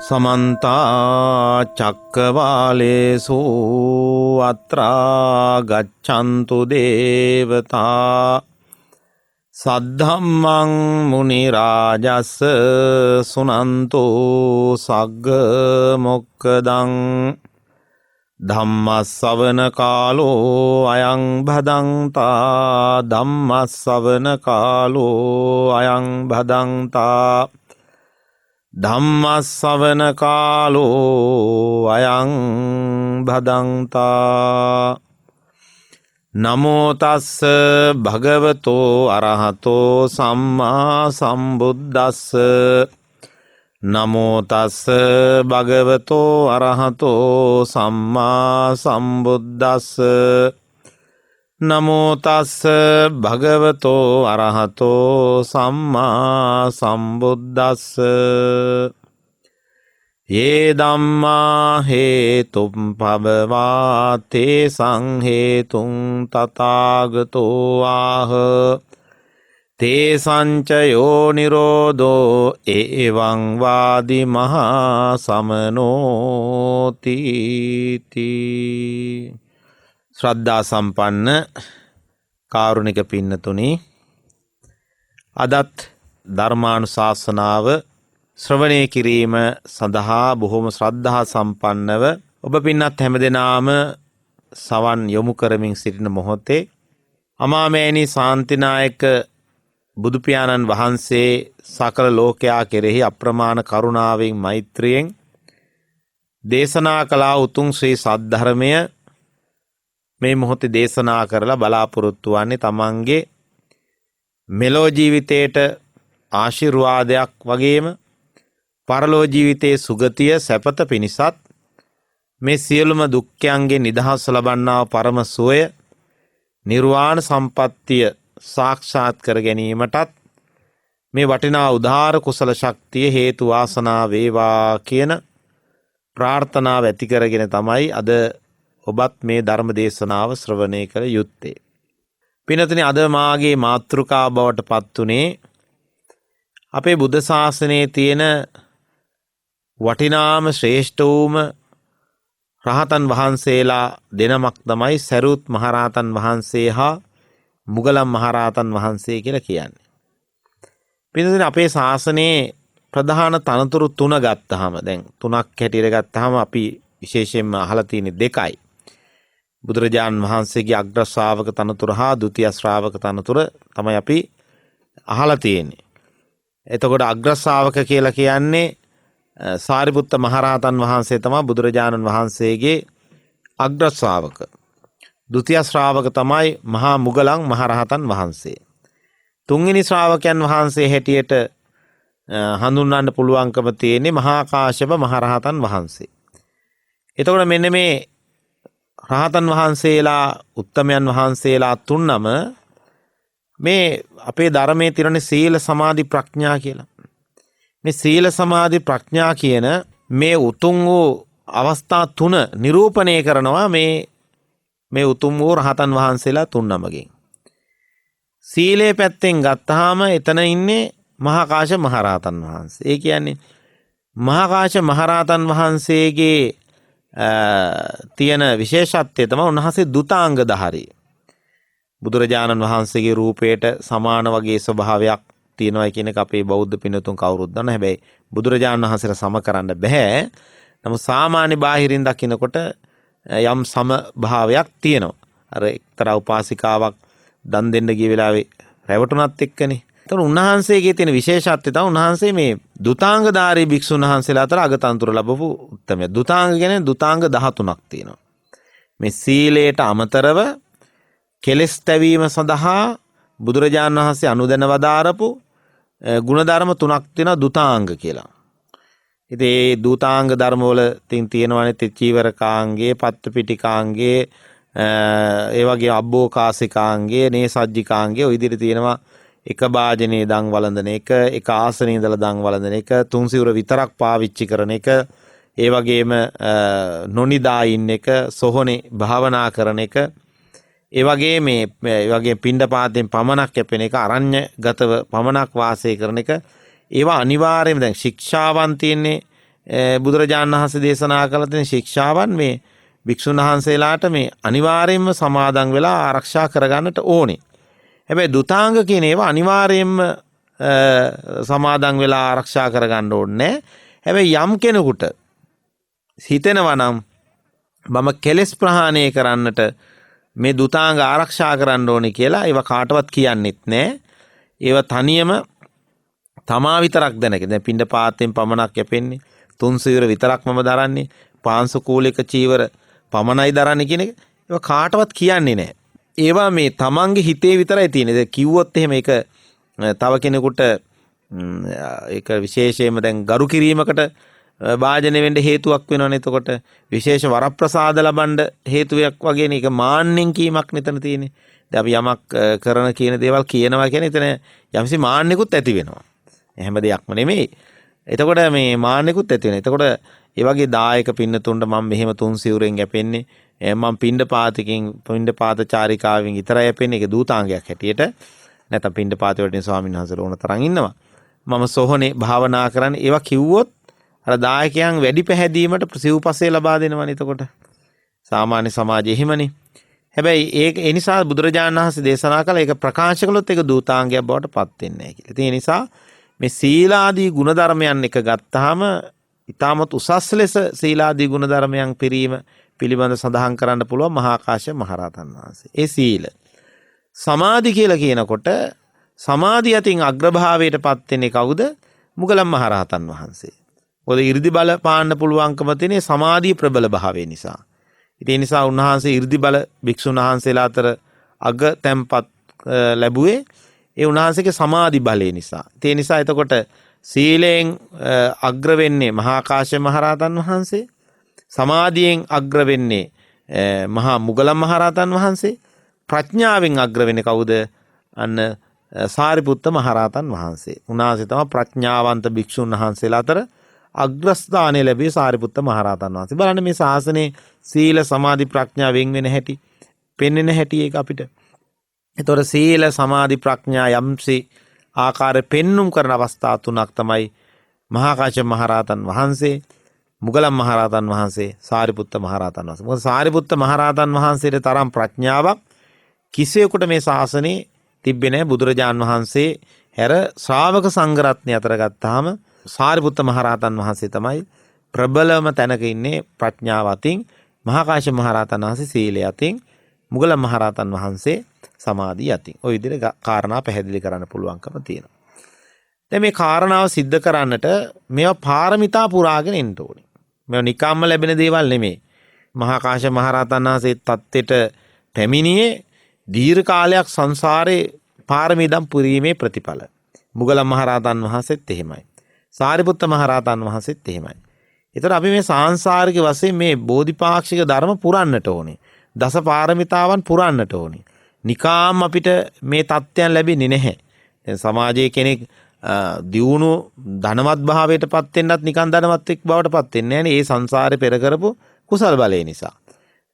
समन्ता चक्रवालेषु अत्रा गच्छन्तु देवता सद्धम्मं मुनिराजस् सुनन्तु सग्ग मोक्खदं धम्मස්සවන කාලෝ අයං භදංතා ධම්මස්සවන කාලෝ අයං භදංතා ධම්මස්සවන කාලෝ අයං භදංතා නමෝ තස්ස භගවතෝ අරහතෝ සම්මා සම්බුද්දස්ස නමෝ තස්ස භගවතෝ අරහතෝ සම්මා සම්බුද්දස්ස නමෝ තස්ස භගවතෝ අරහතෝ සම්මා සම්බුද්දස්ස ये ධම්මා හේතුම් පබවා තේසං හේතුං තථාගතෝ ආහ තේසංචයෝ නිරෝධෝ එවං වාදි මහා සමනෝති ශ්‍රද්ධා සම්පන්න කාරුණික පින්නතුනි අදත් ධර්මානුශාසනාව ශ්‍රවණය කිරීම සඳහා බොහොම ශ්‍රද්ධා සම්පන්නව ඔබ පින්නත් හැමදෙනාම සවන් යොමු කරමින් සිටින මොහොතේ අමාමෑණී ශාන්තිනායක බුදුපියාණන් වහන්සේ සකල ලෝකයා කෙරෙහි අප්‍රමාණ කරුණාවෙන් මෛත්‍රියෙන් දේශනා කළා උතුම් ශ්‍රී සද්ධර්මය මේ මොහොතේ දේශනා කරලා බලාපොරොත්තු වන්නේ තමන්ගේ මෙලෝ ජීවිතයට ආශිර්වාදයක් වගේම පරලෝ ජීවිතයේ සුගතිය සැපත පිණිසත් මේ සියලුම දුක්ඛයන්ගේ නිදහස් ලබන්නා පරම සුවය නිර්වාණ සම්පත්තිය සාක්ෂාත් කර ගැනීමටත් මේ වටිනා උදාාර කුසල ශක්තිය හේතු වාසනා වේවා කියන ප්‍රාර්ථනාව ඇති කරගෙන තමයි අද ඔබත් මේ ධර්ම දේශනාව ශ්‍රවණය කළ යුත්තේ. පින්වත්නි, අද මාගේ මාතෘකාව බවට පත්ුනේ අපේ බුද්ධ ශාසනයේ තියෙන වටිනාම ශ්‍රේෂ්ඨ වූම රහතන් වහන්සේලා දෙනමක් තමයි සරියුත් මහරහතන් වහන්සේ හා මුගලන් මහරහතන් වහන්සේ කියලා කියන්නේ. පින්වත්නි, අපේ ශාසනයේ ප්‍රධාන තනතුරු තුන ගත්තාම දැන් තුනක් හැටියට ගත්තාම අපි විශේෂයෙන්ම අහලා තියෙන දෙකයි. බුදුරජාණන් වහන්සේගේ අග්‍ර ශ්‍රාවක තනතුර හා ဒုတိ ය ශ්‍රාවක තනතුර තමයි අපි අහලා තියෙන්නේ. එතකොට අග්‍ර ශ්‍රාවක කියලා කියන්නේ සාරිපුත්ත මහරහතන් වහන්සේ තමයි බුදුරජාණන් වහන්සේගේ අග්‍ර ශ්‍රාවක. ဒုတိ ය ශ්‍රාවක තමයි මහා මුගලන් මහරහතන් වහන්සේ. තුන්වෙනි ශ්‍රාවකයන් වහන්සේ හැටියට හඳුන්වන්න පුළුවන්කම තියෙන්නේ මහා කාශ්‍යප මහරහතන් වහන්සේ. එතකොට මෙන්න මේ රහතන් වහන්සේලා උත්තමයන් වහන්සේලා තුන්නම මේ අපේ ධර්මයේ තියෙන සීල සමාධි ප්‍රඥා කියලා. මේ සීල සමාධි ප්‍රඥා කියන මේ උතුම් වූ අවස්ථා තුන නිරූපණය කරනවා මේ උතුම් වූ රහතන් වහන්සේලා තුන්නමගෙන්. සීලේ පැත්තෙන් ගත්තාම එතන ඉන්නේ මහා කාශ්‍යප මහරහතන් වහන්සේ. ඒ කියන්නේ මහා කාශ්‍යප මහරහතන් වහන්සේගේ තියෙන විශේෂත්වය තමයි උන්වහන්සේ දුතාංගධාරී. බුදුරජාණන් වහන්සේගේ රූපයට සමාන වගේ ස්වභාවයක් තියෙනවා කියන එක අපේ බෞද්ධ පින්තුන් කවුරුත් දන්නා. හැබැයි බුදුරජාණන් වහන්සේට සම කරන්න බෑ. නමුත් සාමාන්‍ය බාහිරින් දකිනකොට යම් සම භාවයක් තියෙනවා. අර එක්තරා උපාසිකාවක් දන් දෙන්න ගිය වෙලාවේ රැවටුණත් එක්කනේ. එතකොට උන්වහන්සේගේ තියෙන විශේෂත්වය තමයි උන්වහන්සේ මේ දුතාංගධාරී භික්ෂුන් වහන්සේලා අතර අගතන්තුර ලැබපු උත්තමය. දුතාංග කියන්නේ දුතාංග 13ක් තියෙනවා. මේ සීලයට අමතරව කෙලෙස් තැවීම සඳහා බුදුරජාණන් වහන්සේ අනුදැන වදාරපු ගුණධර්ම තුනක් තියෙනවා දුතාංග කියලා. ඉතින් මේ දුතාංග ධර්ම වල තියෙනවානේ චීවරකාංගේ, පත්තිපිටිකාංගේ, ඒ වගේ අබ්බෝකාසිකාංගේ, නේසජ්ජිකාංගේ ඔය විදිහට තියෙනවා. එක භාජනයේ දන් වළඳන එක, එක ආසනයේ ඉඳලා දන් වළඳන එක, තුන් සිවුර විතරක් පාවිච්චි කරන එක, ඒ වගේම නොනිදා ඉන්න එක, සොහොනේ භාවනා කරන එක, ඒ වගේ වගේ පිණ්ඩපාතයෙන් පමණක් යැපෙන එක, අරඤ්‍යගතව පමණක් වාසය කරන එක, ඒවා අනිවාර්යයෙන්ම දැන් ශික්ෂාවන් තියෙන්නේ බුදුරජාණන් වහන්සේ දේශනා කළ තියෙන ශික්ෂාවන් මේ භික්ෂුන් වහන්සේලාට මේ අනිවාර්යයෙන්ම සමාදන් වෙලා ආරක්ෂා කරගන්නට ඕනේ. හැබැයි දුතාංග කියන ඒවා අනිවාර්යයෙන්ම සමාදන් වෙලා ආරක්ෂා කරගන්න ඕනේ. හැබැයි යම් කෙනෙකුට හිතෙනවා නම් මම කෙලෙස් ප්‍රහාණය කරන්නට මේ දුතාංග ආරක්ෂා කරන්න ඕනේ කියලා ඒවා කාටවත් කියන්නෙත් නැහැ. ඒවා තනියම තමා විතරක් දැනගෙන දැන් පින්ඩ පාතෙන් පමණක් යැපෙන්නේ, තුන් සිවුර විතරක් මම දරන්නේ, පාංශුකූලික චීවර පමණයි දරන්නේ කියන එක ඒවා කාටවත් කියන්නේ නැහැ. ඒවා මේ තමන්ගේ හිතේ විතරයි තියෙන්නේ. දැන් කිව්වොත් එහෙම ඒක තව කෙනෙකුට ඒක විශේෂයෙන්ම දැන් ගරු කිරීමකට භාජනය වෙන්න හේතුවක් වෙනවනේ. එතකොට විශේෂ වරප්‍රසාද ලබන්න හේතුවක් වගේනේ. ඒක මාන්නෙන් කීමක් නෙතන තියෙන්නේ. දැන් අපි යමක් කරන කියන දේවල් කියනවා කියන්නේ එතන යම්සි මාන්නෙකුත් ඇති වෙනවා. එහෙම දෙයක්ම නෙමෙයි. එතකොට මේ මාන්නෙකුත් ඇති වෙනවා. එතකොට ඒ වගේ දායක පින්නතුන්ට මම මෙහෙම තුන් සිවුරෙන් යැපෙන්නේ, මම පින්ඩ පාතකින් පින්ඩ පාත චාරිකාවෙන් විතරයි යැපෙන්නේ. ඒක දූතාංගයක් හැටියට. නැත්නම් පින්ඩ පාතේ වලට ස්වාමීන් වහන්සේලා ඕන තරම් ඉන්නවා. මම සෝහනේ භාවනා කරන්නේ ඒවා කිව්වොත් අර දායකයන් වැඩි පැහැදීමට සිව්පස්සේ ලබා දෙනවනේ. එතකොට සාමාන්‍ය සමාජයේ එහෙමනේ. හැබැයි ඒ නිසා බුදුරජාණන් වහන්සේ දේශනා කළ ඒක ප්‍රකාශ කළොත් ඒක දූතාංගයක් බවට පත් වෙන්නේ නැහැ කියලා. ඒ නිසා මේ සීලාදී ගුණධර්මයන් එක ගත්තාම ඊටමත් උසස් ලෙස සීලාදී ගුණධර්මයන් පිරීම පිළිබඳ සඳහන් කරන්න පුළුවන් මහා කාශ්‍යප මහරහතන් වහන්සේ. ඒ සීල. සමාධි කියලා කියනකොට සමාධිය අතින් අග්‍රභාවයට පත් වෙන්නේ කවුද? මුගලන් මහරහතන් වහන්සේ. මොකද 이르දි බල පාන්න පුළුවන්කම තියෙන සමාධිය ප්‍රබල භාවය නිසා. ඒ නිසා උන්වහන්සේ 이르දි බල භික්ෂුන් වහන්සේලා අතර අග තැන්පත් ලැබුවේ ඒ උන්වහන්සේගේ සමාධි බලය නිසා. ඒ නිසා එතකොට සීලයෙන් අග්‍ර වෙන්නේ මහා කාශ්‍යප මහරහතන් වහන්සේ, සමාධියෙන් අග්‍ර වෙන්නේ මහා මුගලන් මහරහතන් වහන්සේ, ප්‍රඥාවෙන් අග්‍ර වෙන්නේ කවුද? අන්න සාරිපුත්ත මහරහතන් වහන්සේ. උන්වහන්සේ තමයි ප්‍රඥාවන්ත භික්ෂුන් වහන්සේලා අතර අග්‍රස්ථානය ලැබිය සාරිපුත්ත මහරහතන් වහන්සේ. බලන්න මේ ශාසනයේ සීල සමාධි ප්‍රඥා වෙන් වෙන හැටි, පෙන්වෙන හැටි ඒක අපිට. එතකොට සීල සමාධි ප්‍රඥා යම්සි ආකාරයෙන් පෙන්눔 කරන අවස්ථා තුනක් තමයි මහා කාශ්‍යප මහරහතන් වහන්සේ, මුගලන් මහරහතන් වහන්සේ, සාරිපුත්ත මහරහතන් වහන්සේ. මොකද සාරිපුත්ත මහරහතන් වහන්සේට තරම් ප්‍රඥාවක් කිසියෙකුට මේ ශාසනයේ තිබෙන්නේ නැහැ. බුදුරජාන් වහන්සේ හැර ශ්‍රාවක සංඝරත්නය අතර ගත්තාම සාරිපුත්ත මහරහතන් වහන්සේ තමයි ප්‍රබලම තැනක ඉන්නේ ප්‍රඥාව අතින්, මහා කාශ්‍යප මහරහතන් වහන්සේ සීලය අතින්, මුගලන් මහරහතන් වහන්සේ සමාධිය අතින්. ওই විදිහට කාරණා පැහැදිලි කරන්න පුළුවන්කම තියෙනවා. දැන් මේ කාරණාව सिद्ध කරන්නට මේවා පාරමිතා පුරාගෙන එන්න ඕනේ. මේවා නිකම්ම ලැබෙන දේවල් නෙමෙයි. මහා කාශ්‍යප මහරහතන් වහන්සේ තත්ත්වෙට පැමිණියේ දීර්ඝ කාලයක් සංසාරේ පාරමීදම් පුරීමේ ප්‍රතිඵල. මුගලන් මහරහතන් වහන්සේත් එහෙමයි. සාරිපුත්ත මහරහතන් වහන්සේත් එහෙමයි. ඒතර අපි මේ සාංශාරික වශයෙන් මේ බෝධිපාක්ෂික ධර්ම පුරන්නට ඕනේ. දස පාරමිතාවන් පුරන්නට ඕනේ. නිකාම් අපිට මේ තත්ත්වයන් ලැබෙන්නේ නැහැ. දැන් සමාජයේ කෙනෙක් දියුණු ධනවත් භාවයට පත් වෙන්නත් නිකන් ධනවත් එක් බවට පත් වෙන්නේ නැහැ නේ. ඒ සංසාරේ පෙර කරපු කුසල් බලය නිසා.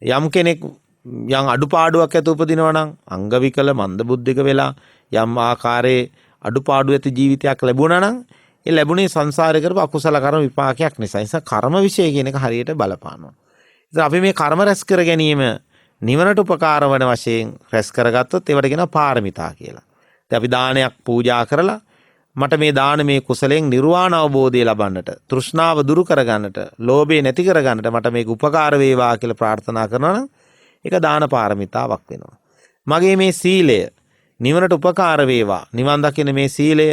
යම් කෙනෙක් යම් අඩුපාඩුවක් ඇති උපදිනවා නම් අංග විකල මන්ද බුද්ධික වෙලා යම් ආකාරයේ අඩුපාඩු ඇති ජීවිතයක් ලැබුණා නම් ඒ ලැබුණේ සංසාරේ කරපු අකුසල කර්ම විපාකයක් නිසා. ඒ නිසා කර්ම විශේෂ කියන එක හරියට බලපානවා. ඉතින් අපි මේ කර්ම රැස් කර ගැනීම නිවනට උපකාර වන වශයෙන් රැස් කරගත්තොත් ඒවට කියනවා පාරමිතා කියලා. ඉතින් අපි දානයක් පූජා කරලා මට මේ දානමේ කුසලයෙන් නිර්වාණ අවබෝධය ලබන්නට, තෘෂ්ණාව දුරු කරගන්නට, ලෝභය නැති කරගන්නට මට මේක උපකාර වේවා කියලා ප්‍රාර්ථනා කරනවා නම් ඒක දාන පාරමිතාවක් වෙනවා. මගේ මේ සීලය නිවනට උපකාර වේවා, නිවන් දකින මේ සීලය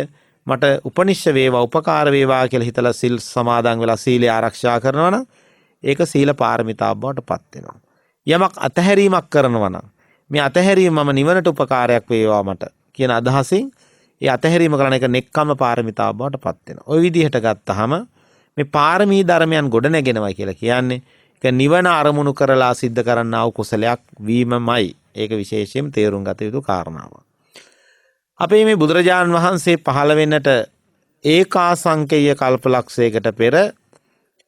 මට උපනිශ්‍ය වේවා, උපකාර වේවා කියලා හිතලා සිල් සමාදන් වෙලා සීලය ආරක්ෂා කරනවා නම් ඒක සීල පාරමිතාවක් බවට පත් වෙනවා. යමක් අතහැරීමක් කරනවා නම් මේ අතහැරීම මම නිවනට උපකාරයක් වේවා මට කියන අදහසින් ඒ අතහැරීම කරන එක නෙක්ඛම්ම පාරමිතාවක් බවට පත් වෙනවා. ওই විදිහට ගත්තාම මේ පාරමී ධර්මයන් ගොඩ නැගෙනවා කියලා කියන්නේ ඒක නිවන අරමුණු කරලා සිද්ධ කරන්නා වූ කුසලයක් වීමමයි. ඒක විශේෂයෙන් තේරුම් ගත යුතු කාරණාවක්. අපේ මේ බුදුරජාණන් වහන්සේ පහළ වෙන්නට ඒකාසංකේය කල්පලක්ෂයකට පෙර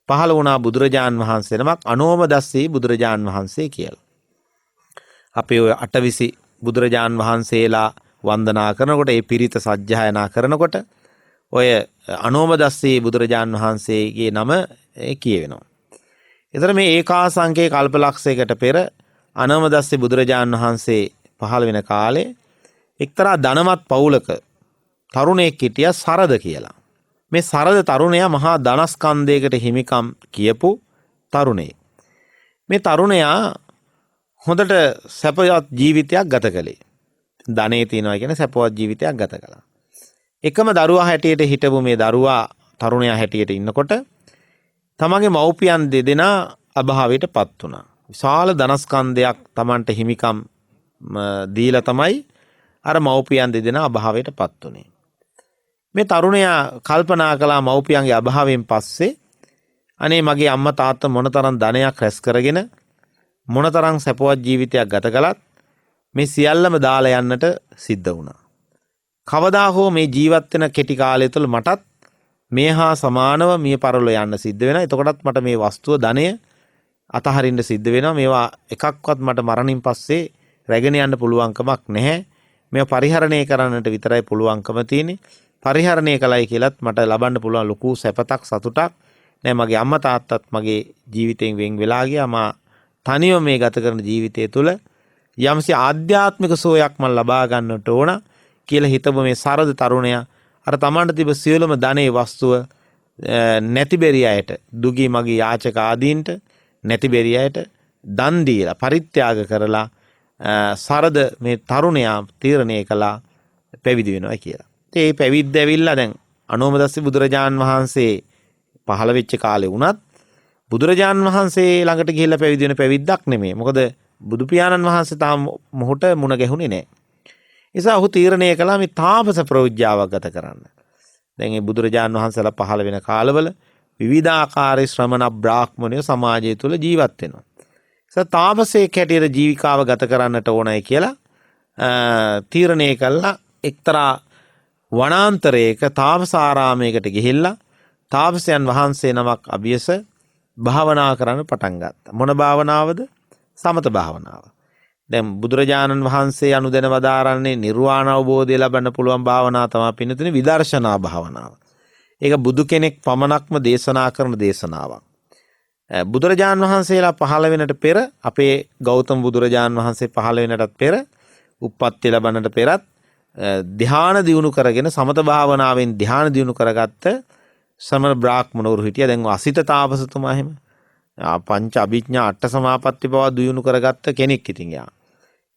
පහළ වුණා බුදුරජාණන් වහන්සේ නමක් අනෝමදස්සී බුදුරජාණන් වහන්සේ කියලා. අපේ ඔය අටවිසි බුදුරජාණන් වහන්සේලා වන්දනා කරනකොට ඒ පිරිත සජ්ජායනා කරනකොට ඔය අනෝමදස්සී බුදුරජාන් වහන්සේගේ නම කියවෙනවා. එතන මේ ඒකාසංකේ කල්පලක්ෂයකට පෙර අනෝමදස්සී බුදුරජාන් වහන්සේ පහළ වෙන කාලේ එක්තරා ධනවත් පවුලක තරුණයෙක් හිටියා සරද කියලා. මේ සරද තරුණයා මහා ධනස්කන්ධයකට හිමිකම් කියපු තරුණයෙක්. මේ තරුණයා හොඳට සැපවත් ජීවිතයක් ගත කළේ. ධනෙ තියනවා කියන සැපවත් ජීවිතයක් ගත කළා. එකම දරුවා හැටියට හිටපු මේ දරුවා තරුණයා හැටියට ඉන්නකොට තමන්ගේ මව්පියන් දෙදෙනා අභාවයට පත් වුණා. විශාල ධනස්කන්ධයක් තමන්ට හිමිකම් දීලා තමයි අර මව්පියන් දෙදෙනා අභාවයට පත් වුණේ. මේ තරුණයා කල්පනා කළා මව්පියන්ගේ අභාවයෙන් පස්සේ අනේ මගේ අම්මා තාත්තා මොනතරම් ධනයක් රැස් කරගෙන මොනතරම් සැපවත් ජීවිතයක් ගත කළත් මේ සියල්ලම දාලා යන්නට සිද්ධ වුණා. කවදා හෝ මේ ජීවත් වෙන කෙටි කාලය තුළ මටත් මේ හා සමානව මිය පරලොව යන්න සිද්ධ වෙනවා. එතකොටත් මට මේ වස්තුව ධනය අතහරින්න සිද්ධ වෙනවා. මේවා එකක්වත් මට මරණින් පස්සේ රැගෙන යන්න පුළුවන්කමක් නැහැ. මේවා පරිහරණය කරන්නට විතරයි පුළුවන්කම තියෙන්නේ. පරිහරණය කළයි කියලත් මට ලබන්න පුළුවන් ලොකු සැපතක් සතුටක් නෑ. මගේ අම්මා තාත්තත් මගේ ජීවිතයෙන් වෙන් වෙලා ගියා. මා තනියම මේ ගත කරන ජීවිතය තුළ යම්සේ ආධ්‍යාත්මික සෝයක් මම ලබා ගන්නට ඕන කියලා හිතව මේ සරද තරුණයා අර තමන්ට තිබ සියලුම ධනේ වස්තුව නැති බැරි අයට දුගී මගේ යාචක ආදීන්ට නැති බැරි අයට දන් දීලා පරිත්‍යාග කරලා සරද මේ තරුණයා තීරණය කළා පැවිදි වෙනවා කියලා. ඒ පැවිද්ද ඇවිල්ලා දැන් අනෝමදස්සී බුදුරජාන් වහන්සේ පහළ වෙච්ච කාලේ වුණත් බුදුරජාන් වහන්සේ ළඟට ගිහිල්ලා පැවිදි වෙන පැවිද්දක් නෙමෙයි. මොකද බුදු පියාණන් වහන්සේ තාම මොහොත මුණ ගැහුනේ නැහැ. නිසා ඔහු තීරණය කළා මේ තාපස ප්‍රවෘජ්‍යාවක් ගත කරන්න. දැන් මේ බුදුරජාන් වහන්සේලා පහළ වෙන කාලවල විවිධාකාරී ශ්‍රමණ බ්‍රාහ්මණයෝ සමාජය තුළ ජීවත් වෙනවා. නිසා තාපසයෙක් හැටියට ජීවිකාව ගත කරන්නට ඕනයි කියලා තීරණය කළා. එක්තරා වනාන්තරයක තාපසාරාමයකට ගිහිල්ලා තාපසයන් වහන්සේ නමක් අභියස භාවනා කරන්න පටන් ගත්තා. මොන භාවනාවද? සමත භාවනාව. දැන් බුදුරජාණන් වහන්සේ අනුදැන වදාරන්නේ නිර්වාණ අවබෝධය ලබන්න පුළුවන් භාවනාව තමයි පින්නතුනේ විදර්ශනා භාවනාව. ඒක බුදු කෙනෙක් පමණක්ම දේශනා කරන දේශනාවක්. බුදුරජාණන් වහන්සේලා පහළ වෙනට පෙර අපේ ගෞතම බුදුරජාණන් වහන්සේ පහළ වෙනටත් පෙර උප්පත්ති ලැබන්නට පෙරත් ධ්‍යාන දියුණු කරගෙන සමත භාවනාවෙන් ධ්‍යාන දියුණු කරගත්ත ශ්‍රමණ බ්‍රාහ්මණවරු හිටියා. දැන් අසිත තාපසතුමා එහෙම පංච අභිඥා අට සමාපatti බව දියුණු කරගත්ත කෙනෙක්. ඉතින්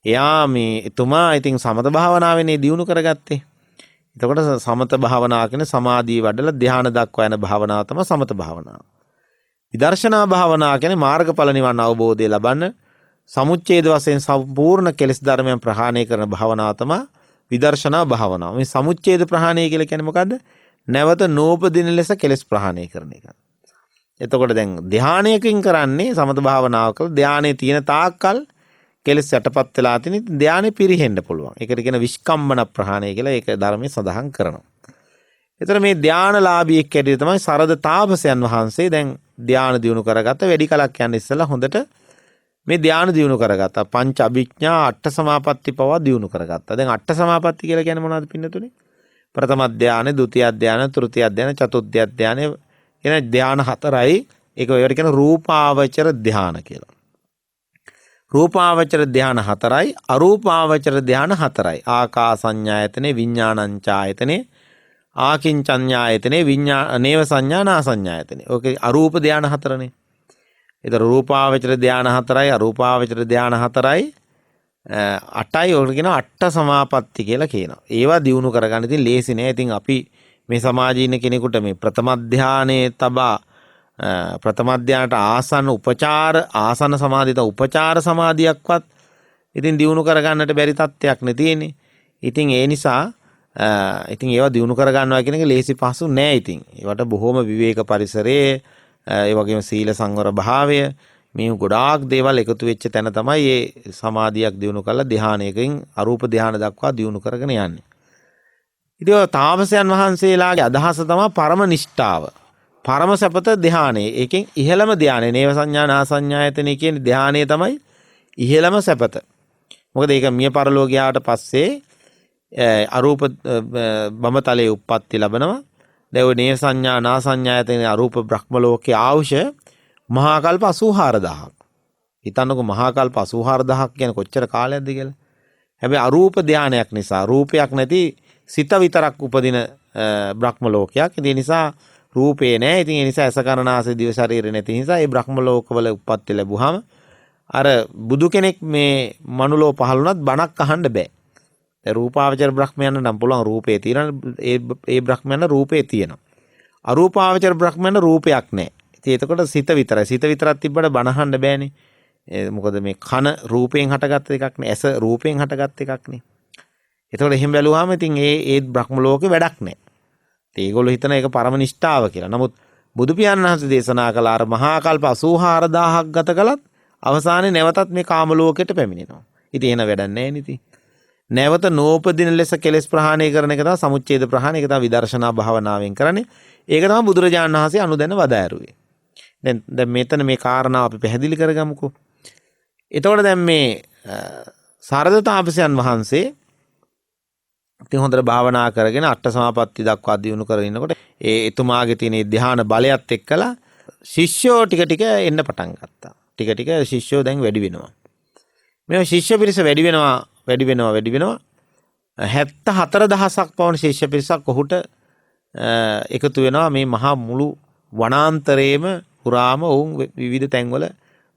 එයා මේ එතුමා ඉතින් සමත භාවනාවෙන් දියුණු කරගත්තේ. එතකොට සමත භාවනාව කියන්නේ සමාධිය වඩලා ධ්‍යාන දක්වා යන භාවනාව තමයි සමත භාවනාව. විදර්ශනා භාවනාව කියන්නේ මාර්ගඵල නිවන් අවබෝධය ලබන්න සමුච්ඡේද වශයෙන් සම්පූර්ණ කෙලෙස් ධර්මයන් ප්‍රහාණය කරන භාවනාව තමයි විදර්ශනා භාවනාව. මේ සමුච්ඡේද ප්‍රහාණය කියලා කියන්නේ මොකද්ද? නැවත නූපදින ලෙස කෙලෙස් ප්‍රහාණය කරන එක. එතකොට දැන් ධානයකින් කරන්නේ සමත භාවනාව කළ ධානයේ තියෙන තාක්කල් කෙලෙස් යටපත් වෙලා තියෙන ධානය පිරිහෙන්න පුළුවන්. ඒකට කියන විස්කම්බන ප්‍රහාණය කියලා ඒක ධර්මයේ සඳහන් කරනවා. ඒතර මේ ධානලාභියෙක් ඇටියට තමයි සරද තාපසයන් වහන්සේ දැන් ධාන දියුණු කරගත්ත. වැඩි කලක් යන ඉස්සෙල්ලා හොඳට මේ ධාන දියුණු කරගත්තා. පංච අභිඥා අට සමාපatti පවා දියුණු කරගත්තා. දැන් අට සමාපatti කියලා කියන්නේ මොනවද පින්නතුනේ? ප්‍රථම ධානය, ဒုတိ ය ධානය, තෘතිය ධානය, චතුර්ථ ධානය කියන ධාන හතරයි. ඒක ඔයවට කියන රූපාවචර ධාන කියලා. රූපාවචර ධාන හතරයි, අරූපාවචර ධාන හතරයි. ආකාසඤ්ඤායතනේ, විඥානංචායතනේ, ආකින්චඤ්ඤායතනේ, නේව සංඥානා සංඥායතනේ. ඕකේ අරූප ධාන හතරනේ. ඒතර රූපාවචර ධාන හතරයි, අරූපාවචර ධාන හතරයි, අටයි. ඔකට කියනවා අට සමාපatti කියලා කියනවා. ඒවා දියුණු කරගන්න ඉතින් ලේසි නෑ. ඉතින් අපි මේ සමාජයේ ඉන්න කෙනෙකුට මේ ප්‍රථම ධානයේ තබා ප්‍රථම ධානයට ආසන්න උපචාර ආසන සමාධියට උපචාර සමාධියක්වත් ඉතින් දියුණු කරගන්නට බැරි තත්ත්වයක් නේ තියෙන්නේ. ඉතින් ඒ නිසා ඉතින් ඒවා දියුණු කරගන්නවා කියන එක ලේසි පහසු නෑ. ඉතින් ඒවට බොහොම විවේක පරිසරයේ ඒ වගේම සීල සංවර භාවය මේ ගොඩාක් දේවල් එකතු වෙච්ච තැන තමයි මේ සමාධියක් දියුණු කරලා ධානයකින් අරූප ධාන දක්වා දියුණු කරගෙන යන්නේ. ඉතින් තාපසයන් වහන්සේලාගේ අදහස තමයි පරම නිෂ්ඨාව. පරම සපත ධානය. ඒකෙන් ඉහළම ධානය නේව සංඥා නා සංඥායතනෙ කියන ධානය තමයි ඉහළම සපත. මොකද ඒක මිය පරලෝක ගියාට පස්සේ අරූප බඹතලයේ උප්පත්ති ලැබෙනවා. දැන් ඔය නේ සංඥා නා සංඥායතන අරූප බ්‍රහ්ම ලෝකයේ ආවුෂ මහා කල්ප 84000ක්. හිතන්නකො මහා කල්ප 84000ක් කියන්නේ කොච්චර කාලයක්ද කියලා. හැබැයි අරූප ධානයක් නිසා රූපයක් නැති සිත විතරක් උපදින බ්‍රහ්ම ලෝකයක්. ඒ නිසා රූපේ නැහැ. ඉතින් ඒ නිසා ඇස කන නාසය දිව ශරීරය නැති නිසා ඒ බ්‍රහ්ම ලෝකවල උප්පත්ති ලැබුවාම අර බුදු කෙනෙක් මේ මනුලෝ පහළ වුණත් බණක් අහන්න බෑ. ඒ රූපාවචර බ්‍රහ්මයන් නම් පුළුවන් රූපේ තියෙන ඒ බ්‍රහ්මයන් රූපේ තියෙනවා. අරූපාවචර බ්‍රහ්මයන් රූපයක් නැහැ. ඉතින් එතකොට සිත විතරයි. සිත විතරක් තිබ්බට බණ අහන්න බෑනේ. මොකද මේ කන රූපයෙන් හටගත්ත එකක් නේ. ඇස රූපයෙන් හටගත්ත එකක් නේ. එතකොට එහෙම බැලුවාම ඉතින් ඒ බ්‍රහ්ම ලෝකේ වැඩක් නැහැ. ඒගොල්ලෝ හිතන එක පරම නිෂ්ඨාව කියලා. නමුත් බුදු පියාණන් වහන්සේ දේශනා කළ අර මහා කල්ප 84000ක් ගත කළත් අවසානයේ නැවතත් මේ කාම ලෝකෙට පැමිණෙනවා. ඉතින් එහෙන වැඩක් නැහැ නේ ඉතින්. නැවත නෝපදින ලෙස කෙලෙස් ප්‍රහාණය කරන එක තමයි සමුච්ඡේද ප්‍රහාණය. ඒක තමයි විදර්ශනා භාවනාවෙන් කරන්නේ. ඒක තමයි බුදුරජාණන් වහන්සේ අනුදැන වදාරුවේ. දැන් මෙතන මේ කාරණාව අපි පැහැදිලි කරගමුකෝ. එතකොට දැන් මේ සාරද තාපසයන් වහන්සේ ඉතින් හොඳට භාවනා කරගෙන අට සමාපatti දක්වා දියුණු කරගෙන ඉන්නකොට ඒ එතුමාගේ තියෙන ධ්‍යාන බලයත් එක්කලා ශිෂ්‍යෝ ටික ටික එන්න පටන් ගත්තා. ටික ටික ශිෂ්‍යෝ දැන් වැඩි වෙනවා. මේ ශිෂ්‍ය පිරිස වැඩි වෙනවා 74000ක් පවන ශිෂ්‍ය පිරිසක් ඔහුට එකතු වෙනවා මේ මහා මුළු වනාන්තරයේම පුරාම ඔවුන් විවිධ තැන්වල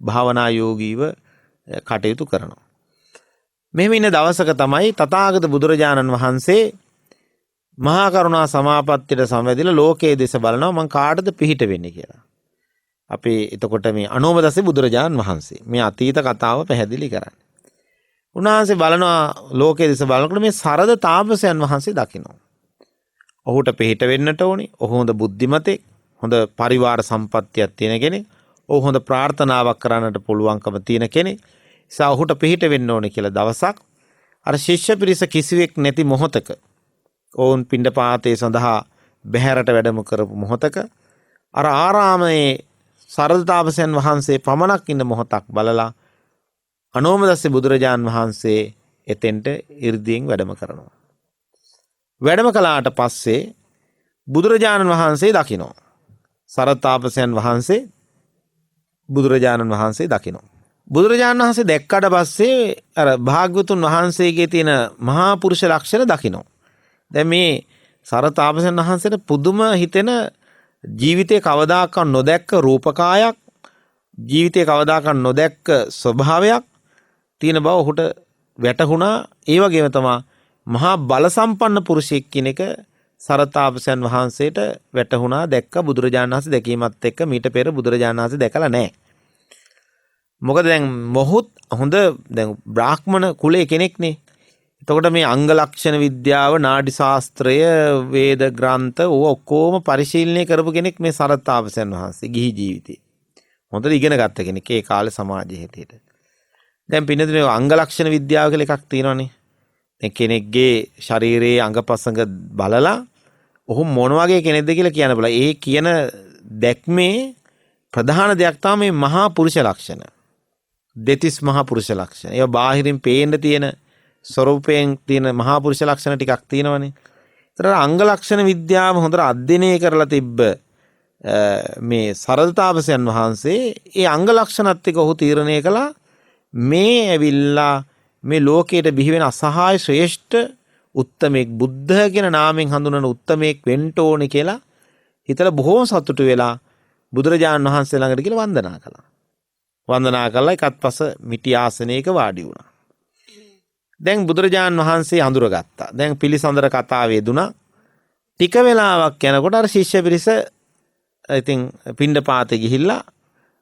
භාවනා යෝගීව කටයුතු කරනවා. මෙහෙම ඉන්න දවසක තමයි තථාගත බුදුරජාණන් වහන්සේ මහා කරුණා සමාපත්තියට සමවැදිලා ලෝකයේ දෙස බලනවා මං කාටද පිහිට වෙන්නේ කියලා. අපි එතකොට මේ අනෝමදස්සේ බුදුරජාණන් වහන්සේ මේ අතීත කතාව පැහැදිලි කරන්නේ. උන්වහන්සේ බලනවා ලෝකයේ දෙස බලනකොට මේ සරද තාපසයන් වහන්සේ දකිනවා. ඔහුට පිහිට වෙන්නට ඕනේ. ඔහු හොඳ බුද්ධිමතෙක්, හොඳ පරිවාර සම්පත්තියක් තියෙන කෙනෙක්. ඔහු හොඳ ප්‍රාර්ථනාවක් කරන්නට පුළුවන්කම තියෙන කෙනෙක්. නිසා ඔහුට පිහිට වෙන්න ඕනේ කියලා දවසක් අර ශිෂ්‍ය පිරිස කිසිවෙක් නැති මොහොතක ඔවුන් පිණ්ඩපාතේ සඳහා බැහැරට වැඩම කරපු මොහොතක අර ආරාමයේ සරද තාපසයන් වහන්සේ පමණක් ඉන්න මොහොතක් බලලා අනෝමදස්සේ බුදුරජාන් වහන්සේ එතෙන්ට 이르දීන් වැඩම කරනවා. වැඩම කළාට පස්සේ බුදුරජාණන් වහන්සේ දකිනවා. සරද තාපසයන් වහන්සේ බුදුරජාණන් වහන්සේ දකිනවා. බුදුරජාණන් වහන්සේ දැක්කට පස්සේ අර භාග්‍යවතුන් වහන්සේගේ තියෙන මහා පුරුෂ ලක්ෂණ දකිනවා. දැන් මේ සරද තාපසයන් වහන්සේට පුදුම හිතෙන ජීවිතේ කවදාකවත් නොදැක්ක රූපකායක්, ජීවිතේ කවදාකවත් නොදැක්ක ස්වභාවයක් තියෙන බව ඔහුට වැටහුණා. ඒ වගේම තමයි මහා බල සම්පන්න පුරුෂයෙක් කියන එක සරද තාපසයන් වහන්සේට වැටහුණා. දැක්ක බුදුරජාණන් වහන්සේ දැකීමත් එක්ක මීට පෙර බුදුරජාණන් වහන්සේ දැකලා නැහැ. මොකද දැන් මොහොත් හොඳ දැන් බ්‍රාහ්මණ කුලයේ කෙනෙක්නේ. එතකොට මේ අංග ලක්ෂණ විද්‍යාව, නාඩි ශාස්ත්‍රය, වේද ග්‍රන්ථ ඔක්කොම පරිශීලනය කරපු කෙනෙක් මේ සරද තාපසයන් වහන්සේ ගිහි ජීවිතේ. හොඳට ඉගෙන ගත්ත කෙනෙක් ඒ කාලේ සමාජයේ හැටියට. දැන් පින්නතුනේ අංග ලක්ෂණ විද්‍යාව කියලා එකක් තියෙනවානේ. දැන් කෙනෙක්ගේ ශරීරයේ අංගපසංග බලලා ඔහු මොන වගේ කෙනෙක්ද කියලා කියන්න බලා. ඒ කියන දැක්මේ ප්‍රධාන දෙයක් තමයි මේ මහා පුරුෂ ලක්ෂණ. දෙතිස් මහා පුරුෂ ලක්ෂණ. ඒවා බාහිරින් පේන්න තියෙන ස්වරූපයෙන් තියෙන මහා පුරුෂ ලක්ෂණ ටිකක් තියෙනවනේ. ඒතර අංග ලක්ෂණ විද්‍යාව හොඳට අධ්‍යයනය කරලා තිබ්බ මේ සරද තාපසයන් වහන්සේ ඒ අංග ලක්ෂණත් එක්ක ඔහු තීරණය කළා මේ ඇවිල්ලා මේ ලෝකයට බිහි වෙන අසහාය ශ්‍රේෂ්ඨ උත්තමෙක්, බුද්ධ කියන නාමයෙන් හඳුනන උත්තමෙක් වෙන්න ඕනේ කියලා හිතලා බොහෝම සතුටු වෙලා බුදුරජාණන් වහන්සේ ළඟට ගිහලා වන්දනා කළා. වන්දනා කළා එකත්පස මිටි ආසනයක වාඩි වුණා. දැන් බුදුරජාණන් වහන්සේ අඳුරගත්තා. දැන් පිළිසඳර කතාව යෙදුණා. ටික වෙලාවක් යනකොට අර ශිෂ්‍ය පිරිස ඉතින් පිණ්ඩපාතේ ගිහිල්ලා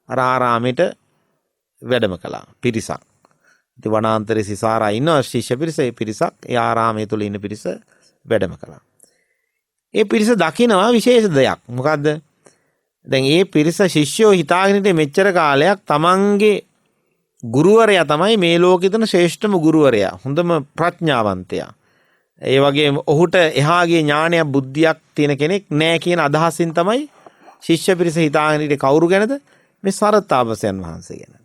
අර ආරාමෙට වැඩම කළා. පිරිසක්. ඉතින් වනාන්තරේ සිසාරා ඉන්න ශිෂ්‍ය පිරිස, ඒ පිරිසක් ඒ ආරාමයේ තුල ඉන්න පිරිස වැඩම කළා. ඒ පිරිස දකිනවා විශේෂ දෙයක්. මොකද්ද? දැන් ඒ පිරිස ශිෂ්‍යෝ හිතාගෙන ඉන්නේ මෙච්චර කාලයක් තමන්ගේ ගුරුවරයා තමයි මේ ලෝකේ තියෙන ශ්‍රේෂ්ඨම ගුරුවරයා, හොඳම ප්‍රඥාවන්තයා. ඒ වගේම ඔහුට එහාගේ ඥානයක්, බුද්ධියක් තියෙන කෙනෙක් නැහැ කියන අදහසින් තමයි ශිෂ්‍ය පිරිස හිතාගෙන ඉන්නේ කවුරු ගැනද? මේ සරද තාපසයන් වහන්සේ ගැන.